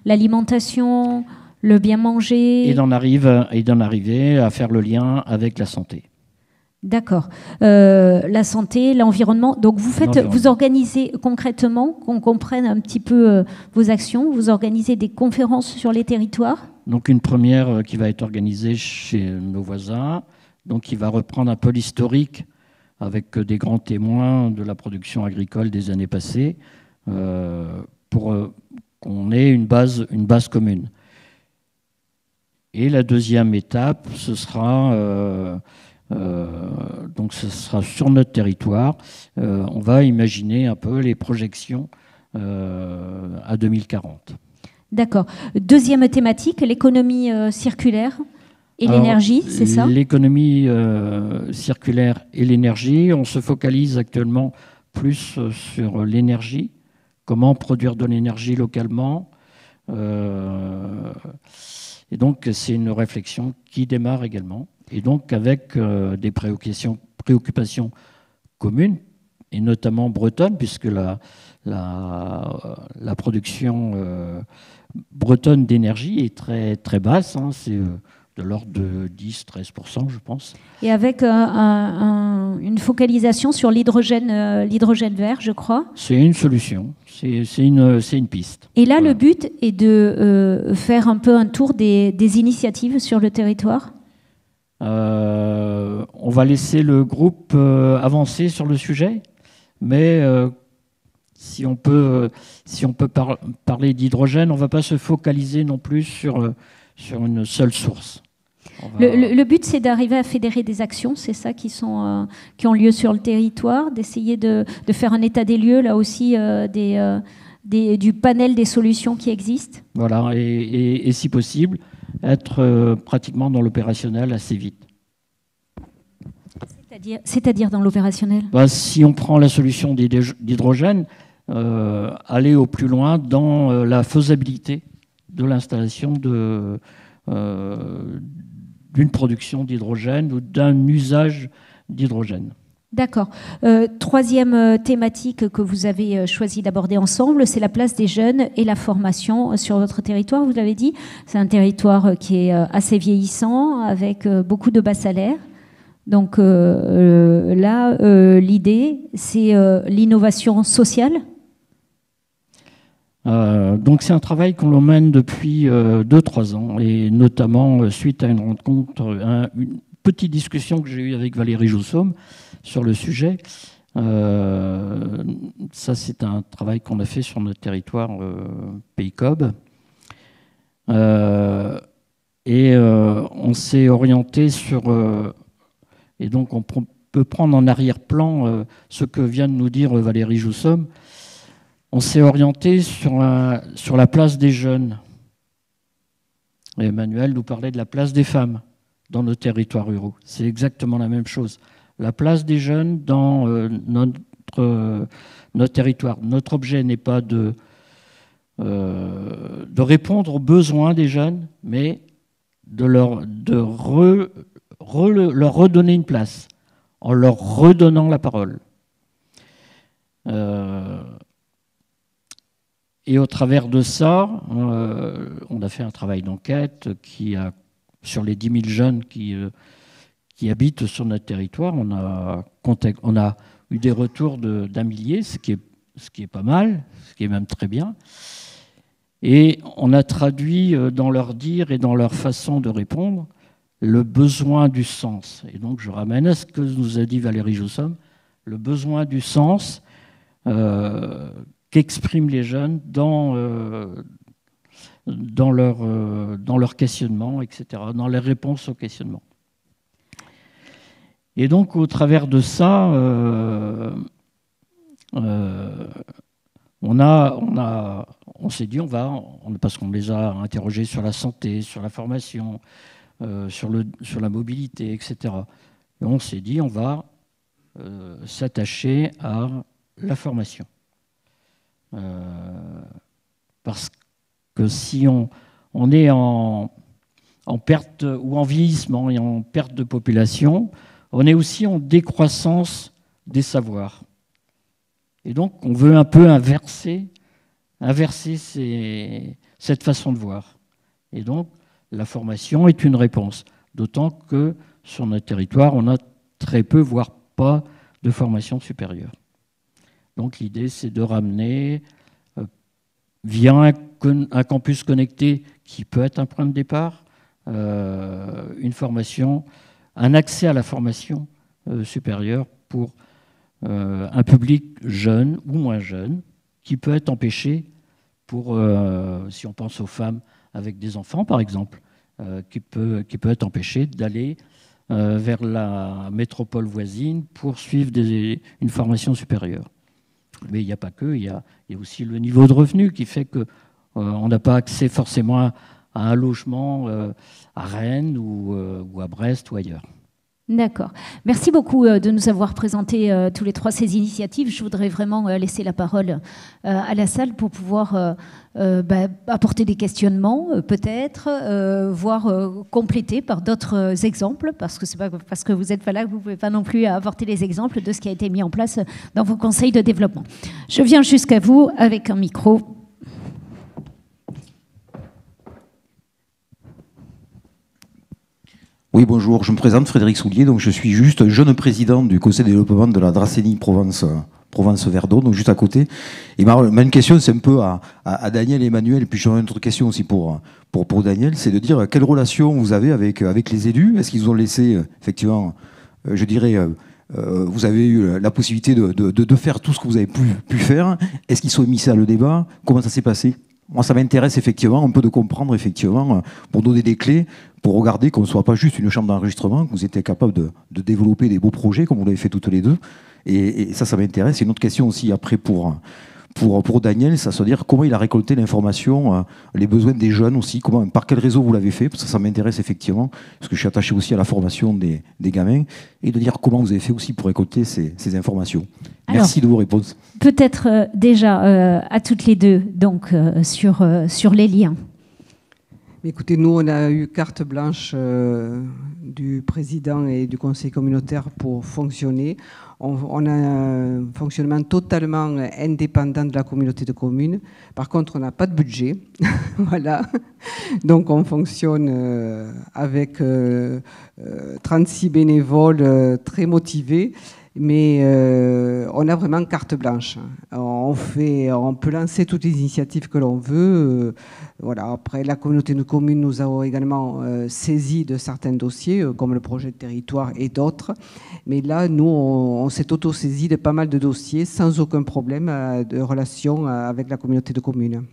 l'alimentation, le bien manger. Et d'en arriver à faire le lien avec la santé. D'accord. La santé, l'environnement. Donc vous organisez concrètement, qu'on comprenne un petit peu vos actions, vous organisez des conférences sur les territoires. Donc une première qui va être organisée chez nos voisins, donc qui va reprendre un peu l'historique avec des grands témoins de la production agricole des années passées, pour qu'on ait une base commune. Et la deuxième étape, ce sera sur notre territoire. On va imaginer un peu les projections à 2040. D'accord. Deuxième thématique, l'économie circulaire et l'énergie, c'est ça? L'économie circulaire et l'énergie, on se focalise actuellement plus sur l'énergie, comment produire de l'énergie localement. Et donc, c'est une réflexion qui démarre également. Et donc, avec des préoccupations communes, et notamment bretonnes, puisque la production bretonne d'énergie est très, très basse. Hein, c'est de l'ordre de 10-13%, je pense. Et avec une focalisation sur l'hydrogène vert, je crois. C'est une solution, c'est une piste. Et là, le but est de faire un peu un tour des initiatives sur le territoire. On va laisser le groupe avancer sur le sujet, mais si on peut parler d'hydrogène, on ne va pas se focaliser non plus sur une seule source. Le but, c'est d'arriver à fédérer des actions, c'est ça qui ont lieu sur le territoire, d'essayer de faire un état des lieux, là aussi, du panel des solutions qui existent. Voilà, et si possible, être pratiquement dans l'opérationnel assez vite. C'est-à-dire dans l'opérationnel ? Si on prend la solution d'hydrogène, aller au plus loin dans la faisabilité de l'installation d'une production d'hydrogène ou d'un usage d'hydrogène. D'accord. Troisième thématique que vous avez choisi d'aborder ensemble, c'est la place des jeunes et la formation sur votre territoire, vous l'avez dit. C'est un territoire qui est assez vieillissant, avec beaucoup de bas salaires. Donc là, l'idée, c'est l'innovation sociale. Donc c'est un travail qu'on mène depuis 2-3 ans, et notamment suite à une rencontre, une petite discussion que j'ai eue avec Valérie Joussaume sur le sujet. Ça, c'est un travail qu'on a fait sur notre territoire Pays Cob. Et on s'est orienté sur... et donc on peut prendre en arrière-plan ce que vient de nous dire Valérie Joussaume. On s'est orienté sur la place des jeunes. Et Emmanuel nous parlait de la place des femmes dans nos territoires ruraux. C'est exactement la même chose. La place des jeunes dans notre territoire. Notre objet n'est pas de répondre aux besoins des jeunes, mais de leur redonner une place, en leur redonnant la parole. Et au travers de ça, on a fait un travail d'enquête sur les 10 000 jeunes qui habitent sur notre territoire. On a eu des retours d'1 millier, ce qui est pas mal, ce qui est même très bien. Et on a traduit dans leur dire et dans leur façon de répondre le besoin du sens. Et donc je ramène à ce que nous a dit Valérie Joussaume, le besoin du sens qu'expriment les jeunes dans leur questionnement, etc., dans les réponses aux questionnements. Et donc, au travers de ça, on s'est dit, parce qu'on les a interrogés sur la santé, sur la formation, sur la mobilité, etc. Et on s'est dit, on va s'attacher à la formation. Parce que si on est en perte ou en vieillissement et en perte de population, on est aussi en décroissance des savoirs. Et donc, on veut un peu inverser cette façon de voir. Et donc, la formation est une réponse. D'autant que sur notre territoire, on a très peu, voire pas, de formation supérieure. Donc, l'idée, c'est de ramener, via un campus connecté qui peut être un point de départ, une formation, un accès à la formation supérieure pour un public jeune ou moins jeune qui peut être empêché si on pense aux femmes avec des enfants par exemple, qui peut être empêché d'aller vers la métropole voisine pour suivre une formation supérieure. Mais il n'y a pas que, il y a aussi le niveau de revenu qui fait qu'on n'a pas accès forcément à un logement à Rennes ou à Brest ou ailleurs. D'accord. Merci beaucoup de nous avoir présenté tous les trois ces initiatives. Je voudrais vraiment laisser la parole à la salle pour pouvoir apporter des questionnements, peut-être, voire compléter par d'autres exemples, parce que c'est pas parce que vous n'êtes pas là que vous ne pouvez pas non plus apporter les exemples de ce qui a été mis en place dans vos conseils de développement. Je viens jusqu'à vous avec un micro. Oui, bonjour, je me présente, Frédéric Soulier, donc je suis juste jeune président du conseil de développement de la Dracénie Provence-Verdon, donc juste à côté. Et ma question, c'est un peu à Daniel et Emmanuel, et puis j'aurais une autre question aussi pour Daniel, c'est de dire quelle relation vous avez avec les élus. Est-ce qu'ils vous ont laissé, effectivement, je dirais, vous avez eu la possibilité de faire tout ce que vous avez pu faire. Est-ce qu'ils sont émissaires le débat? Comment ça s'est passé? Moi, ça m'intéresse effectivement un peu de comprendre, effectivement, pour donner des clés, pour regarder qu'on ne soit pas juste une chambre d'enregistrement, que vous étiez capable de développer des beaux projets, comme vous l'avez fait toutes les deux. Et ça m'intéresse. Et une autre question aussi, après, pour Daniel, ça se dire comment il a récolté l'information, les besoins des jeunes aussi, par quel réseau vous l'avez fait, parce que ça m'intéresse effectivement, parce que je suis attaché aussi à la formation des gamins, et de dire comment vous avez fait aussi pour récolter ces informations. Merci de vos réponses. Peut-être déjà à toutes les deux, donc sur les liens. Écoutez, nous, on a eu carte blanche du président et du conseil communautaire pour fonctionner. On a un fonctionnement totalement indépendant de la communauté de communes. Par contre, on n'a pas de budget. Voilà. Donc, on fonctionne avec 36 bénévoles très motivés. Mais on a vraiment carte blanche. On peut lancer toutes les initiatives que l'on veut. Voilà. Après, la communauté de communes nous a également saisi de certains dossiers, comme le projet de territoire et d'autres. Mais là, nous, on s'est auto-saisi de pas mal de dossiers sans aucun problème de relation avec la communauté de communes.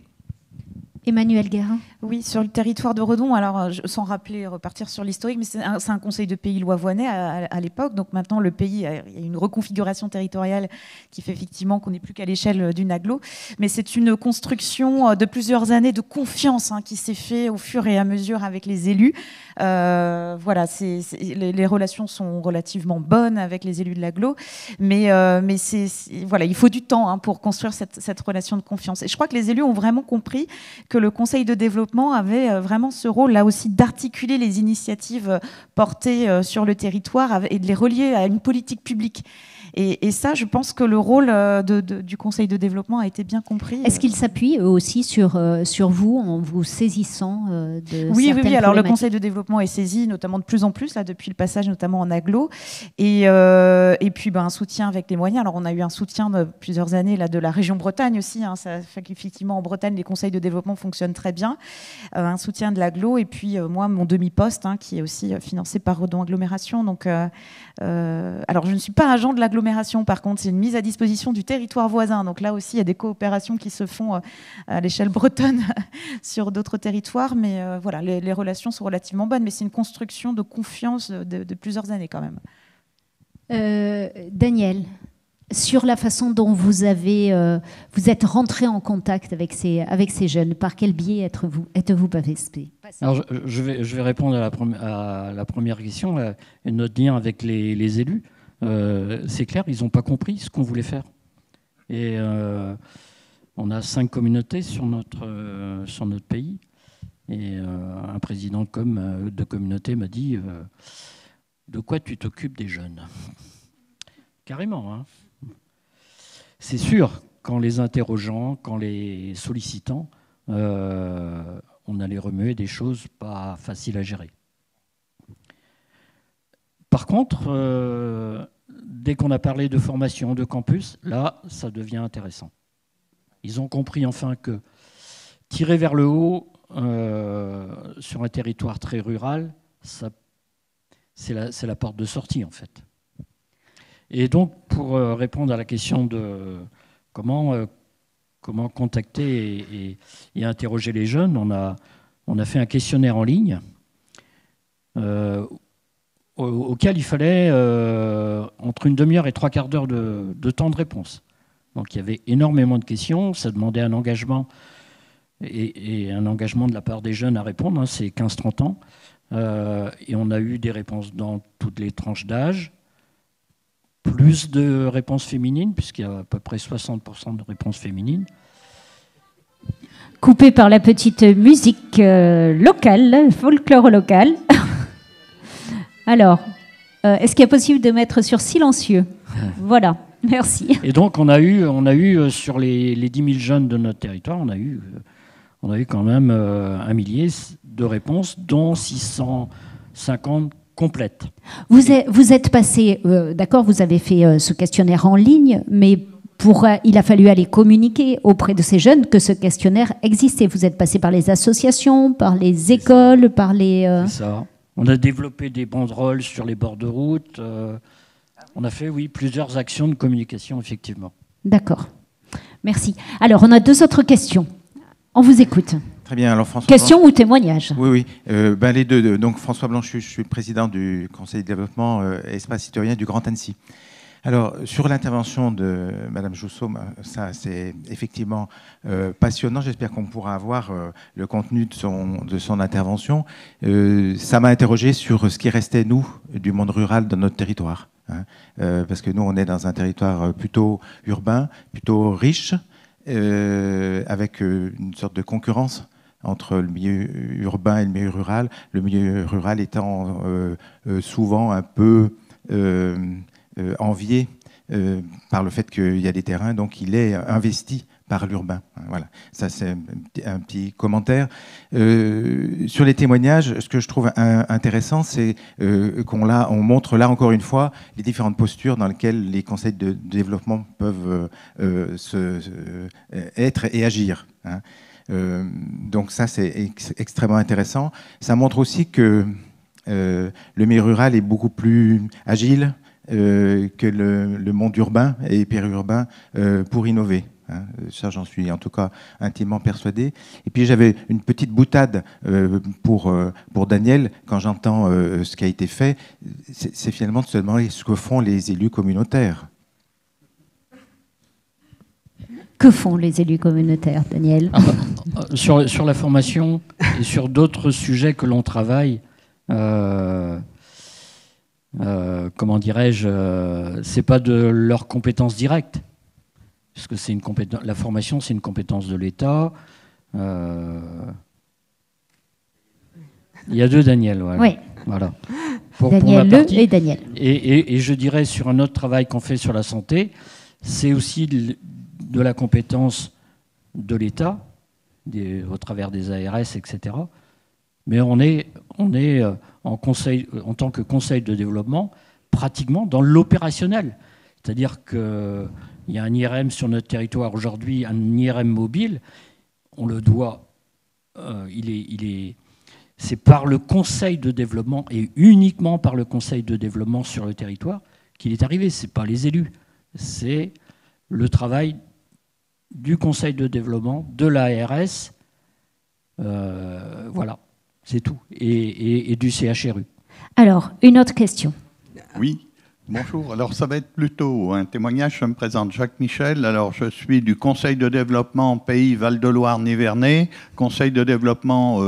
Emmanuel Guérin. Oui, sur le territoire de Redon, alors sans repartir sur l'historique, mais c'est un conseil de pays loivonnais à l'époque. Donc maintenant, le pays, il y a une reconfiguration territoriale qui fait effectivement qu'on n'est plus qu'à l'échelle d'une agglo. Mais c'est une construction de plusieurs années de confiance qui s'est faite au fur et à mesure avec les élus. Voilà, les relations sont relativement bonnes avec les élus de l'agglo, mais voilà, il faut du temps pour construire cette relation de confiance. Et je crois que les élus ont vraiment compris que le Conseil de développement avait vraiment ce rôle là aussi d'articuler les initiatives portées sur le territoire et de les relier à une politique publique. Et ça, je pense que le rôle du Conseil de développement a été bien compris. Est-ce qu'ils s'appuient eux aussi sur vous en vous saisissant de Oui, certaines alors le problématiques? Conseil de développement est saisi, notamment de plus en plus, là, depuis le passage notamment en agglo. Et puis un soutien avec les moyens. Alors on a eu un soutien de plusieurs années là, de la région Bretagne aussi. Ça fait qu'effectivement en Bretagne, les conseils de développement fonctionnent très bien. Un soutien de l'agglo. Et puis moi, mon demi-poste, qui est aussi financé par Redon Agglomération. Donc, alors je ne suis pas agent de l'agglomération. Par contre, c'est une mise à disposition du territoire voisin. Donc là aussi, il y a des coopérations qui se font à l'échelle bretonne sur d'autres territoires. Mais voilà, les relations sont relativement bonnes. Mais c'est une construction de confiance de plusieurs années quand même. Daniel. sur la façon dont vous êtes rentré en contact avec ces jeunes. Par quel biais êtes-vous passé? Alors, je vais répondre à la première question, notre lien avec les élus. C'est clair, ils n'ont pas compris ce qu'on voulait faire. Et on a 5 communautés sur notre pays. Et un président de communauté m'a dit de quoi tu t'occupes des jeunes? Carrément. Hein. C'est sûr, qu'en les interrogeant, qu'en les sollicitant, on allait remuer des choses pas faciles à gérer. Par contre, dès qu'on a parlé de formation, de campus, là, ça devient intéressant. Ils ont compris enfin que tirer vers le haut sur un territoire très rural, c'est la porte de sortie en fait. Et donc pour répondre à la question de comment contacter et interroger les jeunes, on a fait un questionnaire en ligne auquel il fallait entre une demi-heure et 3/4 d'heure de temps de réponse. Donc il y avait énormément de questions, ça demandait un engagement et un engagement de la part des jeunes à répondre, hein, c'est 15-30 ans. Et on a eu des réponses dans toutes les tranches d'âge, plus de réponses féminines, puisqu'il y a à peu près 60% de réponses féminines. Coupé par la petite musique locale, folklore local. Alors, est-ce qu'il est possible de mettre sur silencieux? Voilà, merci. Et donc on a eu sur les 10 000 jeunes de notre territoire, on a eu quand même 1 millier de réponses, dont 650 complètes. Vous êtes passé, d'accord, vous avez fait ce questionnaire en ligne, mais il a fallu aller communiquer auprès de ces jeunes que ce questionnaire existait. Vous êtes passé par les associations, par les écoles, par les... C'est ça. On a développé des banderoles sur les bords de route. On a fait, oui, plusieurs actions de communication, effectivement. D'accord. Merci. Alors, on a 2 autres questions. On vous écoute. Très bien. Alors, François Question Blanc. ou témoignage? Oui. Les deux. Donc, François Blanc, je suis président du Conseil de développement espace citoyen du Grand Annecy. Alors, sur l'intervention de Madame Jousseau, ça, c'est effectivement passionnant. J'espère qu'on pourra avoir le contenu de son intervention. Ça m'a interrogé sur ce qui restait, nous, du monde rural dans notre territoire. Hein, parce que nous, on est dans un territoire plutôt urbain, plutôt riche, avec une sorte de concurrence entre le milieu urbain et le milieu rural. Le milieu rural étant souvent un peu envié par le fait qu'il y a des terrains, donc il est investi par l'urbain. Voilà, ça c'est un petit commentaire. Sur les témoignages, ce que je trouve intéressant, c'est qu'on montre là encore une fois les différentes postures dans lesquelles les conseils de développement peuvent être et agir. Hein. Donc ça c'est extrêmement intéressant. Ça montre aussi que le milieu rural est beaucoup plus agile que le monde urbain et périurbain pour innover. Hein. Ça, j'en suis en tout cas intimement persuadé. Et puis j'avais une petite boutade pour Daniel. Quand j'entends ce qui a été fait, c'est finalement de se demander ce que font les élus communautaires. Que font les élus communautaires, Daniel? Sur la formation et sur d'autres sujets que l'on travaille, comment dirais-je, c'est pas de leur compétence directe, puisque c'est la formation, c'est une compétence de l'État. Il y a 2 Daniel, voilà. Oui. Voilà. Daniel et Daniel. Et je dirais sur un autre travail qu'on fait sur la santé, c'est aussi de la compétence de l'État, au travers des ARS, etc. Mais on est en tant que conseil de développement, pratiquement dans l'opérationnel. C'est-à-dire qu'il y a un IRM sur notre territoire aujourd'hui, un IRM mobile, on le doit, c'est par le conseil de développement et uniquement par le conseil de développement sur le territoire qu'il est arrivé. Ce n'est pas les élus, c'est le travail du conseil de développement, de l'ARS, voilà. C'est tout. Et du CHRU. Alors, une autre question. Oui, Bonjour, alors ça va être plutôt un témoignage. Je me présente Jacques Michel, alors je suis du Conseil de développement Pays Val-de-Loire-Nivernais, Conseil de développement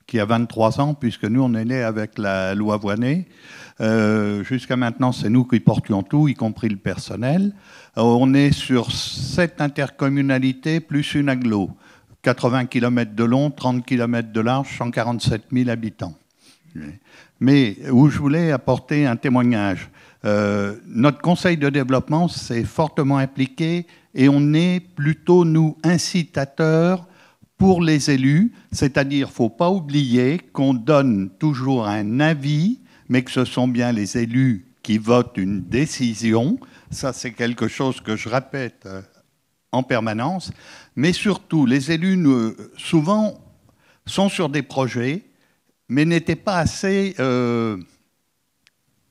qui a 23 ans, puisque nous on est né avec la loi Voynet. Jusqu'à maintenant, c'est nous qui portions tout, y compris le personnel. On est sur 7 intercommunalités plus une agglo. 80 km de long, 30 km de large, 147 000 habitants. Mais où je voulais apporter un témoignage. Notre conseil de développement s'est fortement impliqué et on est plutôt, nous, incitateurs pour les élus. C'est-à-dire, il ne faut pas oublier qu'on donne toujours un avis, mais que ce sont bien les élus qui votent une décision. Ça, c'est quelque chose que je répète en permanence. Mais surtout, les élus, souvent, sont sur des projets, mais n'étaient pas assez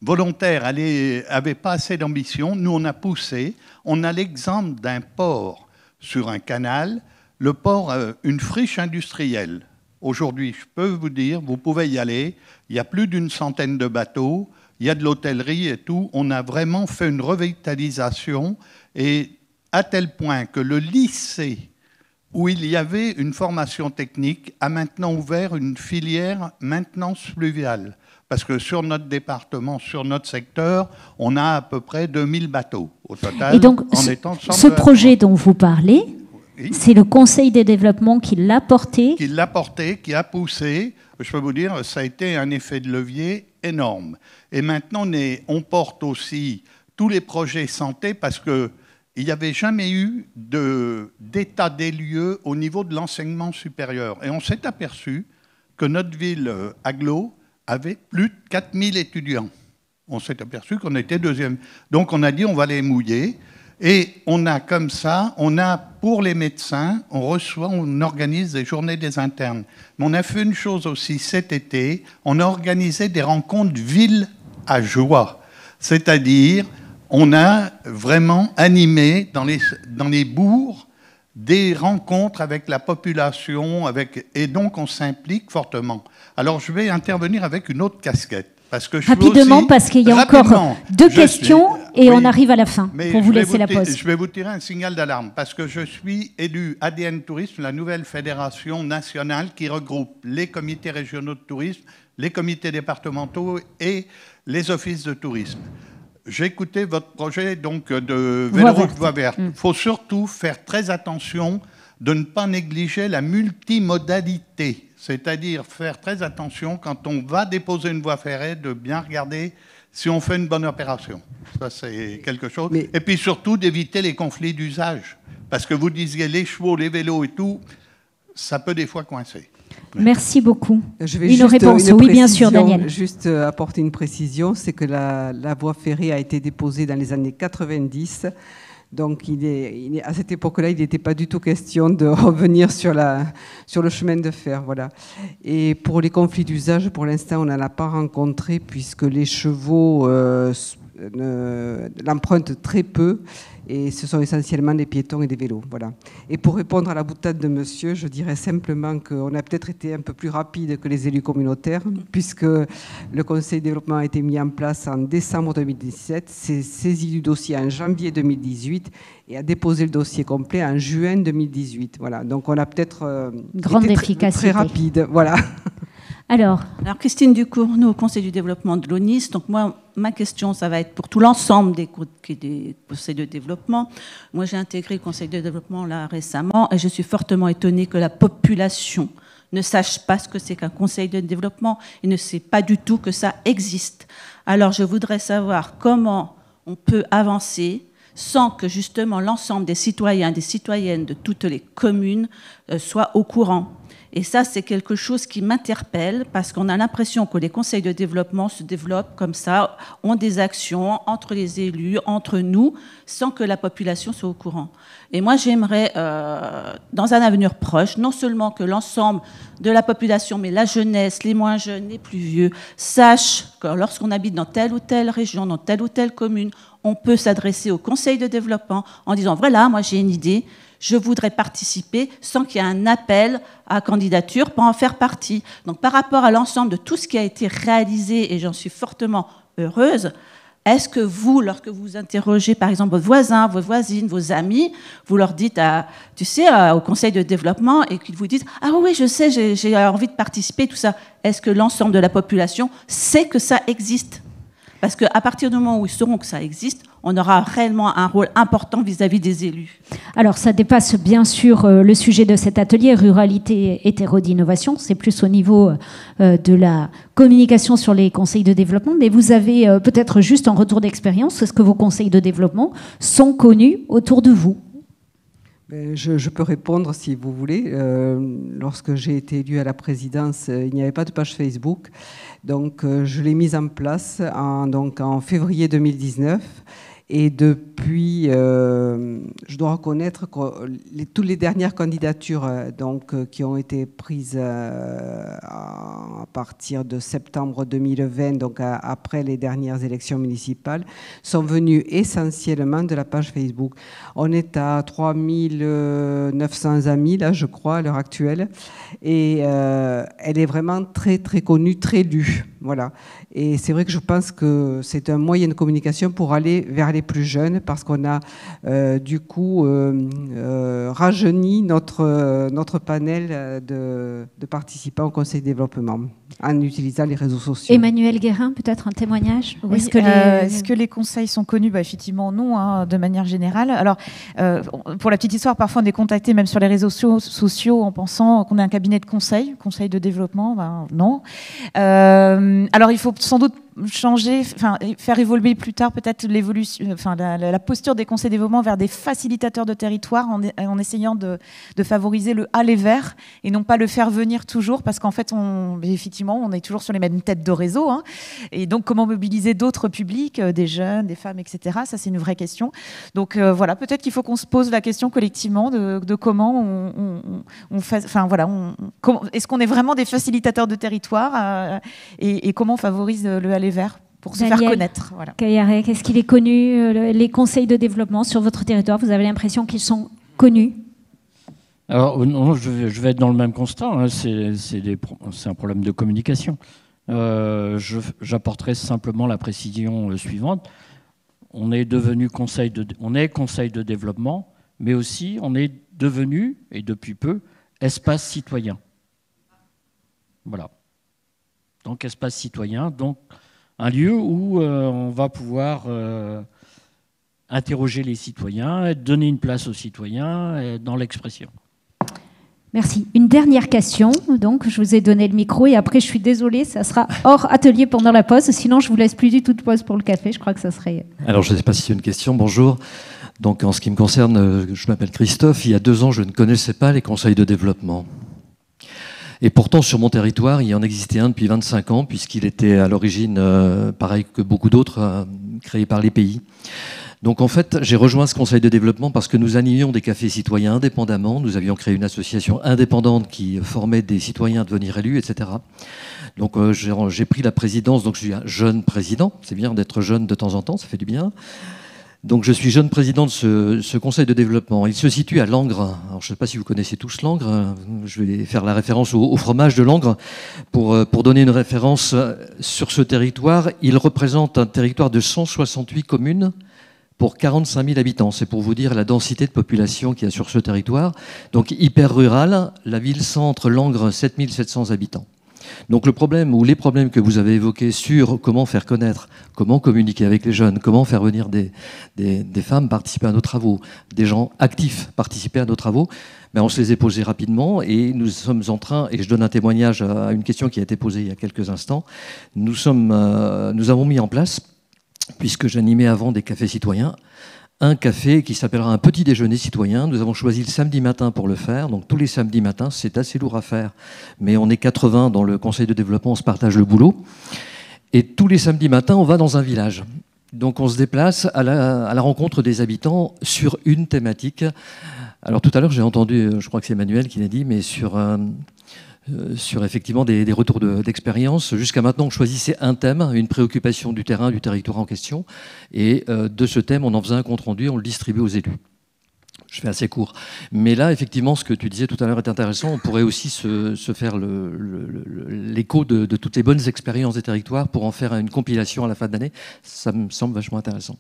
volontaires, n'avaient pas assez d'ambition. Nous, on a poussé. On a l'exemple d'un port sur un canal. Le port, une friche industrielle. Aujourd'hui, je peux vous dire, vous pouvez y aller. Il y a plus d'une centaine de bateaux. Il y a de l'hôtellerie et tout. On a vraiment fait une revitalisation. Et à tel point que le lycée où il y avait une formation technique a maintenant ouvert une filière maintenance fluviale. Parce que sur notre département, sur notre secteur, on a à peu près 2000 bateaux au total. Et donc, ce projet dont vous parlez, oui, c'est le Conseil des développements qui l'a porté. Qui l'a porté, qui a poussé. Je peux vous dire, ça a été un effet de levier énorme. Et maintenant, on porte aussi tous les projets santé parce que il n'y avait jamais eu d'état des lieux au niveau de l'enseignement supérieur. Et on s'est aperçu que notre ville agglo avait plus de 4000 étudiants. On s'est aperçu qu'on était deuxième. Donc on a dit on va les mouiller. Et on a comme ça, on a pour les médecins, on organise des journées des internes. Mais on a fait une chose aussi cet été, on a organisé des rencontres ville à joie. C'est-à-dire, on a vraiment animé dans les bourgs des rencontres avec la population, et donc on s'implique fortement. Alors je vais intervenir avec une autre casquette. Parce que rapidement, parce qu'il y a encore deux questions et oui, on arrive à la fin pour vous laisser la pause. Je vais vous tirer un signal d'alarme parce que je suis élu ADN Tourisme, la nouvelle fédération nationale qui regroupe les comités régionaux de tourisme, les comités départementaux et les offices de tourisme. J'ai écouté votre projet donc, de Véloroute Voie Verte. Il faut surtout faire très attention de ne pas négliger la multimodalité. C'est-à-dire faire très attention quand on va déposer une voie ferrée, de bien regarder si on fait une bonne opération. Ça, c'est quelque chose. Et puis surtout d'éviter les conflits d'usage. Parce que vous disiez les chevaux, les vélos et tout, ça peut des fois coincer. Merci beaucoup. Je vais une réponse. Oui, bien sûr, Daniel. Juste apporter une précision, c'est que la voie ferrée a été déposée dans les années 90. Donc, à cette époque-là, il n'était pas du tout question de revenir sur le chemin de fer. Voilà. Et pour les conflits d'usage, pour l'instant, on n'en a pas rencontré puisque les chevaux l'empruntent très peu et ce sont essentiellement des piétons et des vélos. Voilà. Et pour répondre à la boutade de monsieur, je dirais simplement qu'on a peut-être été un peu plus rapide que les élus communautaires puisque le conseil de développement a été mis en place en décembre 2017, s'est saisi du dossier en janvier 2018 et a déposé le dossier complet en juin 2018. Voilà. Donc on a peut-être grande efficacité. Très rapide. Voilà. Alors, Christine Ducournau, au Conseil du développement de l'ONIS. Donc moi, ma question, ça va être pour tout l'ensemble des conseils de développement. Moi, j'ai intégré le Conseil de développement là récemment et je suis fortement étonnée que la population ne sache pas ce que c'est qu'un conseil de développement et ne sait pas du tout que ça existe. Alors, je voudrais savoir comment on peut avancer sans que justement l'ensemble des citoyens, des citoyennes de toutes les communes soient au courant. Et ça, c'est quelque chose qui m'interpelle parce qu'on a l'impression que les conseils de développement se développent comme ça, ont des actions entre les élus, entre nous, sans que la population soit au courant. Et moi, j'aimerais, dans un avenir proche, non seulement que l'ensemble de la population, mais la jeunesse, les moins jeunes, les plus vieux, sachent que lorsqu'on habite dans telle ou telle région, dans telle ou telle commune, on peut s'adresser au conseil de développement en disant « Voilà, moi j'ai une idée ». Je voudrais participer sans qu'il y ait un appel à candidature pour en faire partie. Donc par rapport à l'ensemble de tout ce qui a été réalisé, et j'en suis fortement heureuse, Est-ce que vous, lorsque vous interrogez par exemple vos voisins, vos voisines, vos amis, vous leur dites, au conseil de développement et qu'ils vous disent « Ah oui, je sais, j'ai envie de participer, tout ça ». Est-ce que l'ensemble de la population sait que ça existe ? Parce qu'à partir du moment où ils sauront que ça existe, on aura réellement un rôle important vis-à-vis des élus. Alors, ça dépasse bien sûr le sujet de cet atelier, ruralité et terreau d'innovation. C'est plus au niveau de la communication sur les conseils de développement. Mais vous avez peut-être juste en retour d'expérience, est-ce que vos conseils de développement sont connus autour de vous ? Je peux répondre si vous voulez. Lorsque j'ai été élue à la présidence, il n'y avait pas de page Facebook. Donc, je l'ai mise en place en février 2019. Et depuis, je dois reconnaître que toutes les dernières candidatures qui ont été prises à partir de septembre 2020, donc après les dernières élections municipales, sont venues essentiellement de la page Facebook. On est à 3900 amis, là, je crois, à l'heure actuelle. Et elle est vraiment très, très connue, très lue. Voilà. Et c'est vrai que je pense que c'est un moyen de communication pour aller vers les plus jeunes, parce qu'on a du coup rajeuni notre panel de participants au Conseil de développement en utilisant les réseaux sociaux. Emmanuel Guérin, peut-être un témoignage? Oui, est-ce que les conseils sont connus? Effectivement, non, de manière générale. Alors, pour la petite histoire, parfois on est contacté même sur les réseaux sociaux en pensant qu'on est un cabinet de conseil de développement. Non. Alors, il faut sans doute changer, faire évoluer plus tard peut-être l'évolution, la posture des conseils de développement vers des facilitateurs de territoire en essayant de favoriser le aller vers et non pas le faire venir toujours, parce qu'en fait effectivement on est toujours sur les mêmes têtes de réseau, hein, et donc comment mobiliser d'autres publics, des jeunes, des femmes, etc. Ça c'est une vraie question. Donc voilà, peut-être qu'il faut qu'on se pose la question collectivement de comment on fait, est-ce qu'on est vraiment des facilitateurs de territoire et comment on favorise le aller vers pour se faire connaître. Voilà. Kayarek, est-ce qu'il est connu, les conseils de développement sur votre territoire? Vous avez l'impression qu'ils sont connus? Alors, non, je vais être dans le même constat. Hein, c'est un problème de communication. J'apporterai simplement la précision suivante. On est conseil de développement, mais aussi on est devenu, et depuis peu, espace citoyen. Voilà. Donc, espace citoyen, donc un lieu où on va pouvoir interroger les citoyens, donner une place aux citoyens dans l'expression. Merci. Une dernière question. Donc, je vous ai donné le micro et après, je suis désolée, ça sera hors atelier pendant la pause. Sinon, je vous laisse plus du tout de pause pour le café. Je crois que ça serait... Alors, je ne sais pas si c'est une question. Bonjour. Donc, en ce qui me concerne, je m'appelle Christophe. Il y a 2 ans, je ne connaissais pas les conseils de développement. Et pourtant, sur mon territoire, il y en existait un depuis 25 ans, puisqu'il était à l'origine, pareil que beaucoup d'autres, créé par les pays. Donc en fait, j'ai rejoint ce conseil de développement parce que nous animions des cafés citoyens indépendamment. Nous avions créé une association indépendante qui formait des citoyens à devenir élus, etc. Donc j'ai pris la présidence, donc je suis un jeune président. C'est bien d'être jeune de temps en temps, ça fait du bien. Donc je suis jeune président de ce conseil de développement. Il se situe à Langres. Alors je ne sais pas si vous connaissez tous Langres. Je vais faire la référence au fromage de Langres pour donner une référence sur ce territoire. Il représente un territoire de 168 communes pour 45 000 habitants. C'est pour vous dire la densité de population qu'il y a sur ce territoire. Donc hyper rural, la ville-centre Langres, 7 700 habitants. Donc le problème ou les problèmes que vous avez évoqués sur comment faire connaître, comment communiquer avec les jeunes, comment faire venir des femmes participer à nos travaux, des gens actifs participer à nos travaux, ben on se les a posés rapidement et nous sommes en train, et je donne un témoignage à une question qui a été posée il y a quelques instants, nous avons mis en place, puisque j'animais avant des cafés citoyens, un café qui s'appellera un petit déjeuner citoyen. Nous avons choisi le samedi matin pour le faire. Donc tous les samedis matins, c'est assez lourd à faire. Mais on est 80 dans le conseil de développement, on se partage le boulot. Et tous les samedis matins, on va dans un village. Donc on se déplace à la rencontre des habitants sur une thématique. Alors tout à l'heure, j'ai entendu, je crois que c'est Emmanuel qui l'a dit, mais sur effectivement des retours d'expérience. Jusqu'à maintenant, on choisissait un thème, une préoccupation du terrain, du territoire en question. Et de ce thème, on en faisait un compte-rendu, on le distribuait aux élus. Je fais assez court. Mais là, effectivement, ce que tu disais tout à l'heure est intéressant. On pourrait aussi se faire l'écho de toutes les bonnes expériences des territoires pour en faire une compilation à la fin de l'année. Ça me semble vachement intéressant.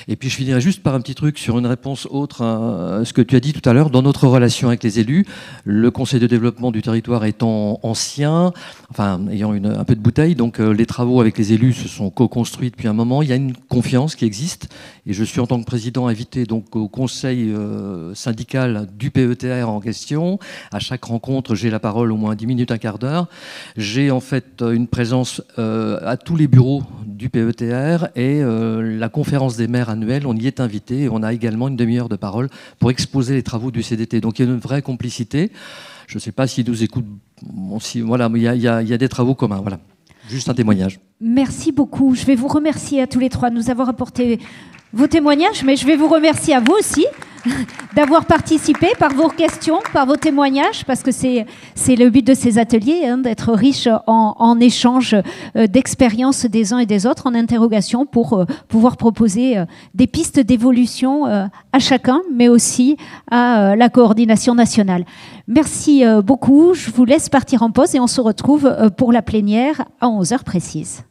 Et puis, je finirai juste par un petit truc sur une réponse autre à ce que tu as dit tout à l'heure. Dans notre relation avec les élus, le conseil de développement du territoire étant ancien, enfin, ayant un peu de bouteille, donc les travaux avec les élus se sont co-construits depuis un moment. Il y a une confiance qui existe. Et je suis, en tant que président, invité donc au conseil syndical du PETR en question. À chaque rencontre, j'ai la parole au moins 10 minutes, un quart d'heure. J'ai en fait une présence à tous les bureaux du PETR et la conférence des maires annuelle, on y est invité et on a également une demi-heure de parole pour exposer les travaux du CDT. Donc il y a une vraie complicité. Je ne sais pas s'ils nous écoutent. Voilà, mais il y a des travaux communs. Voilà. Juste un témoignage. Merci beaucoup. Je vais vous remercier à tous les trois de nous avoir apporté vos témoignages, mais je vais vous remercier à vous aussi d'avoir participé par vos questions, par vos témoignages, parce que c'est le but de ces ateliers, hein, d'être riche en échanges d'expériences des uns et des autres, en interrogation, pour pouvoir proposer des pistes d'évolution à chacun, mais aussi à la coordination nationale. Merci beaucoup. Je vous laisse partir en pause et on se retrouve pour la plénière à 11h précise.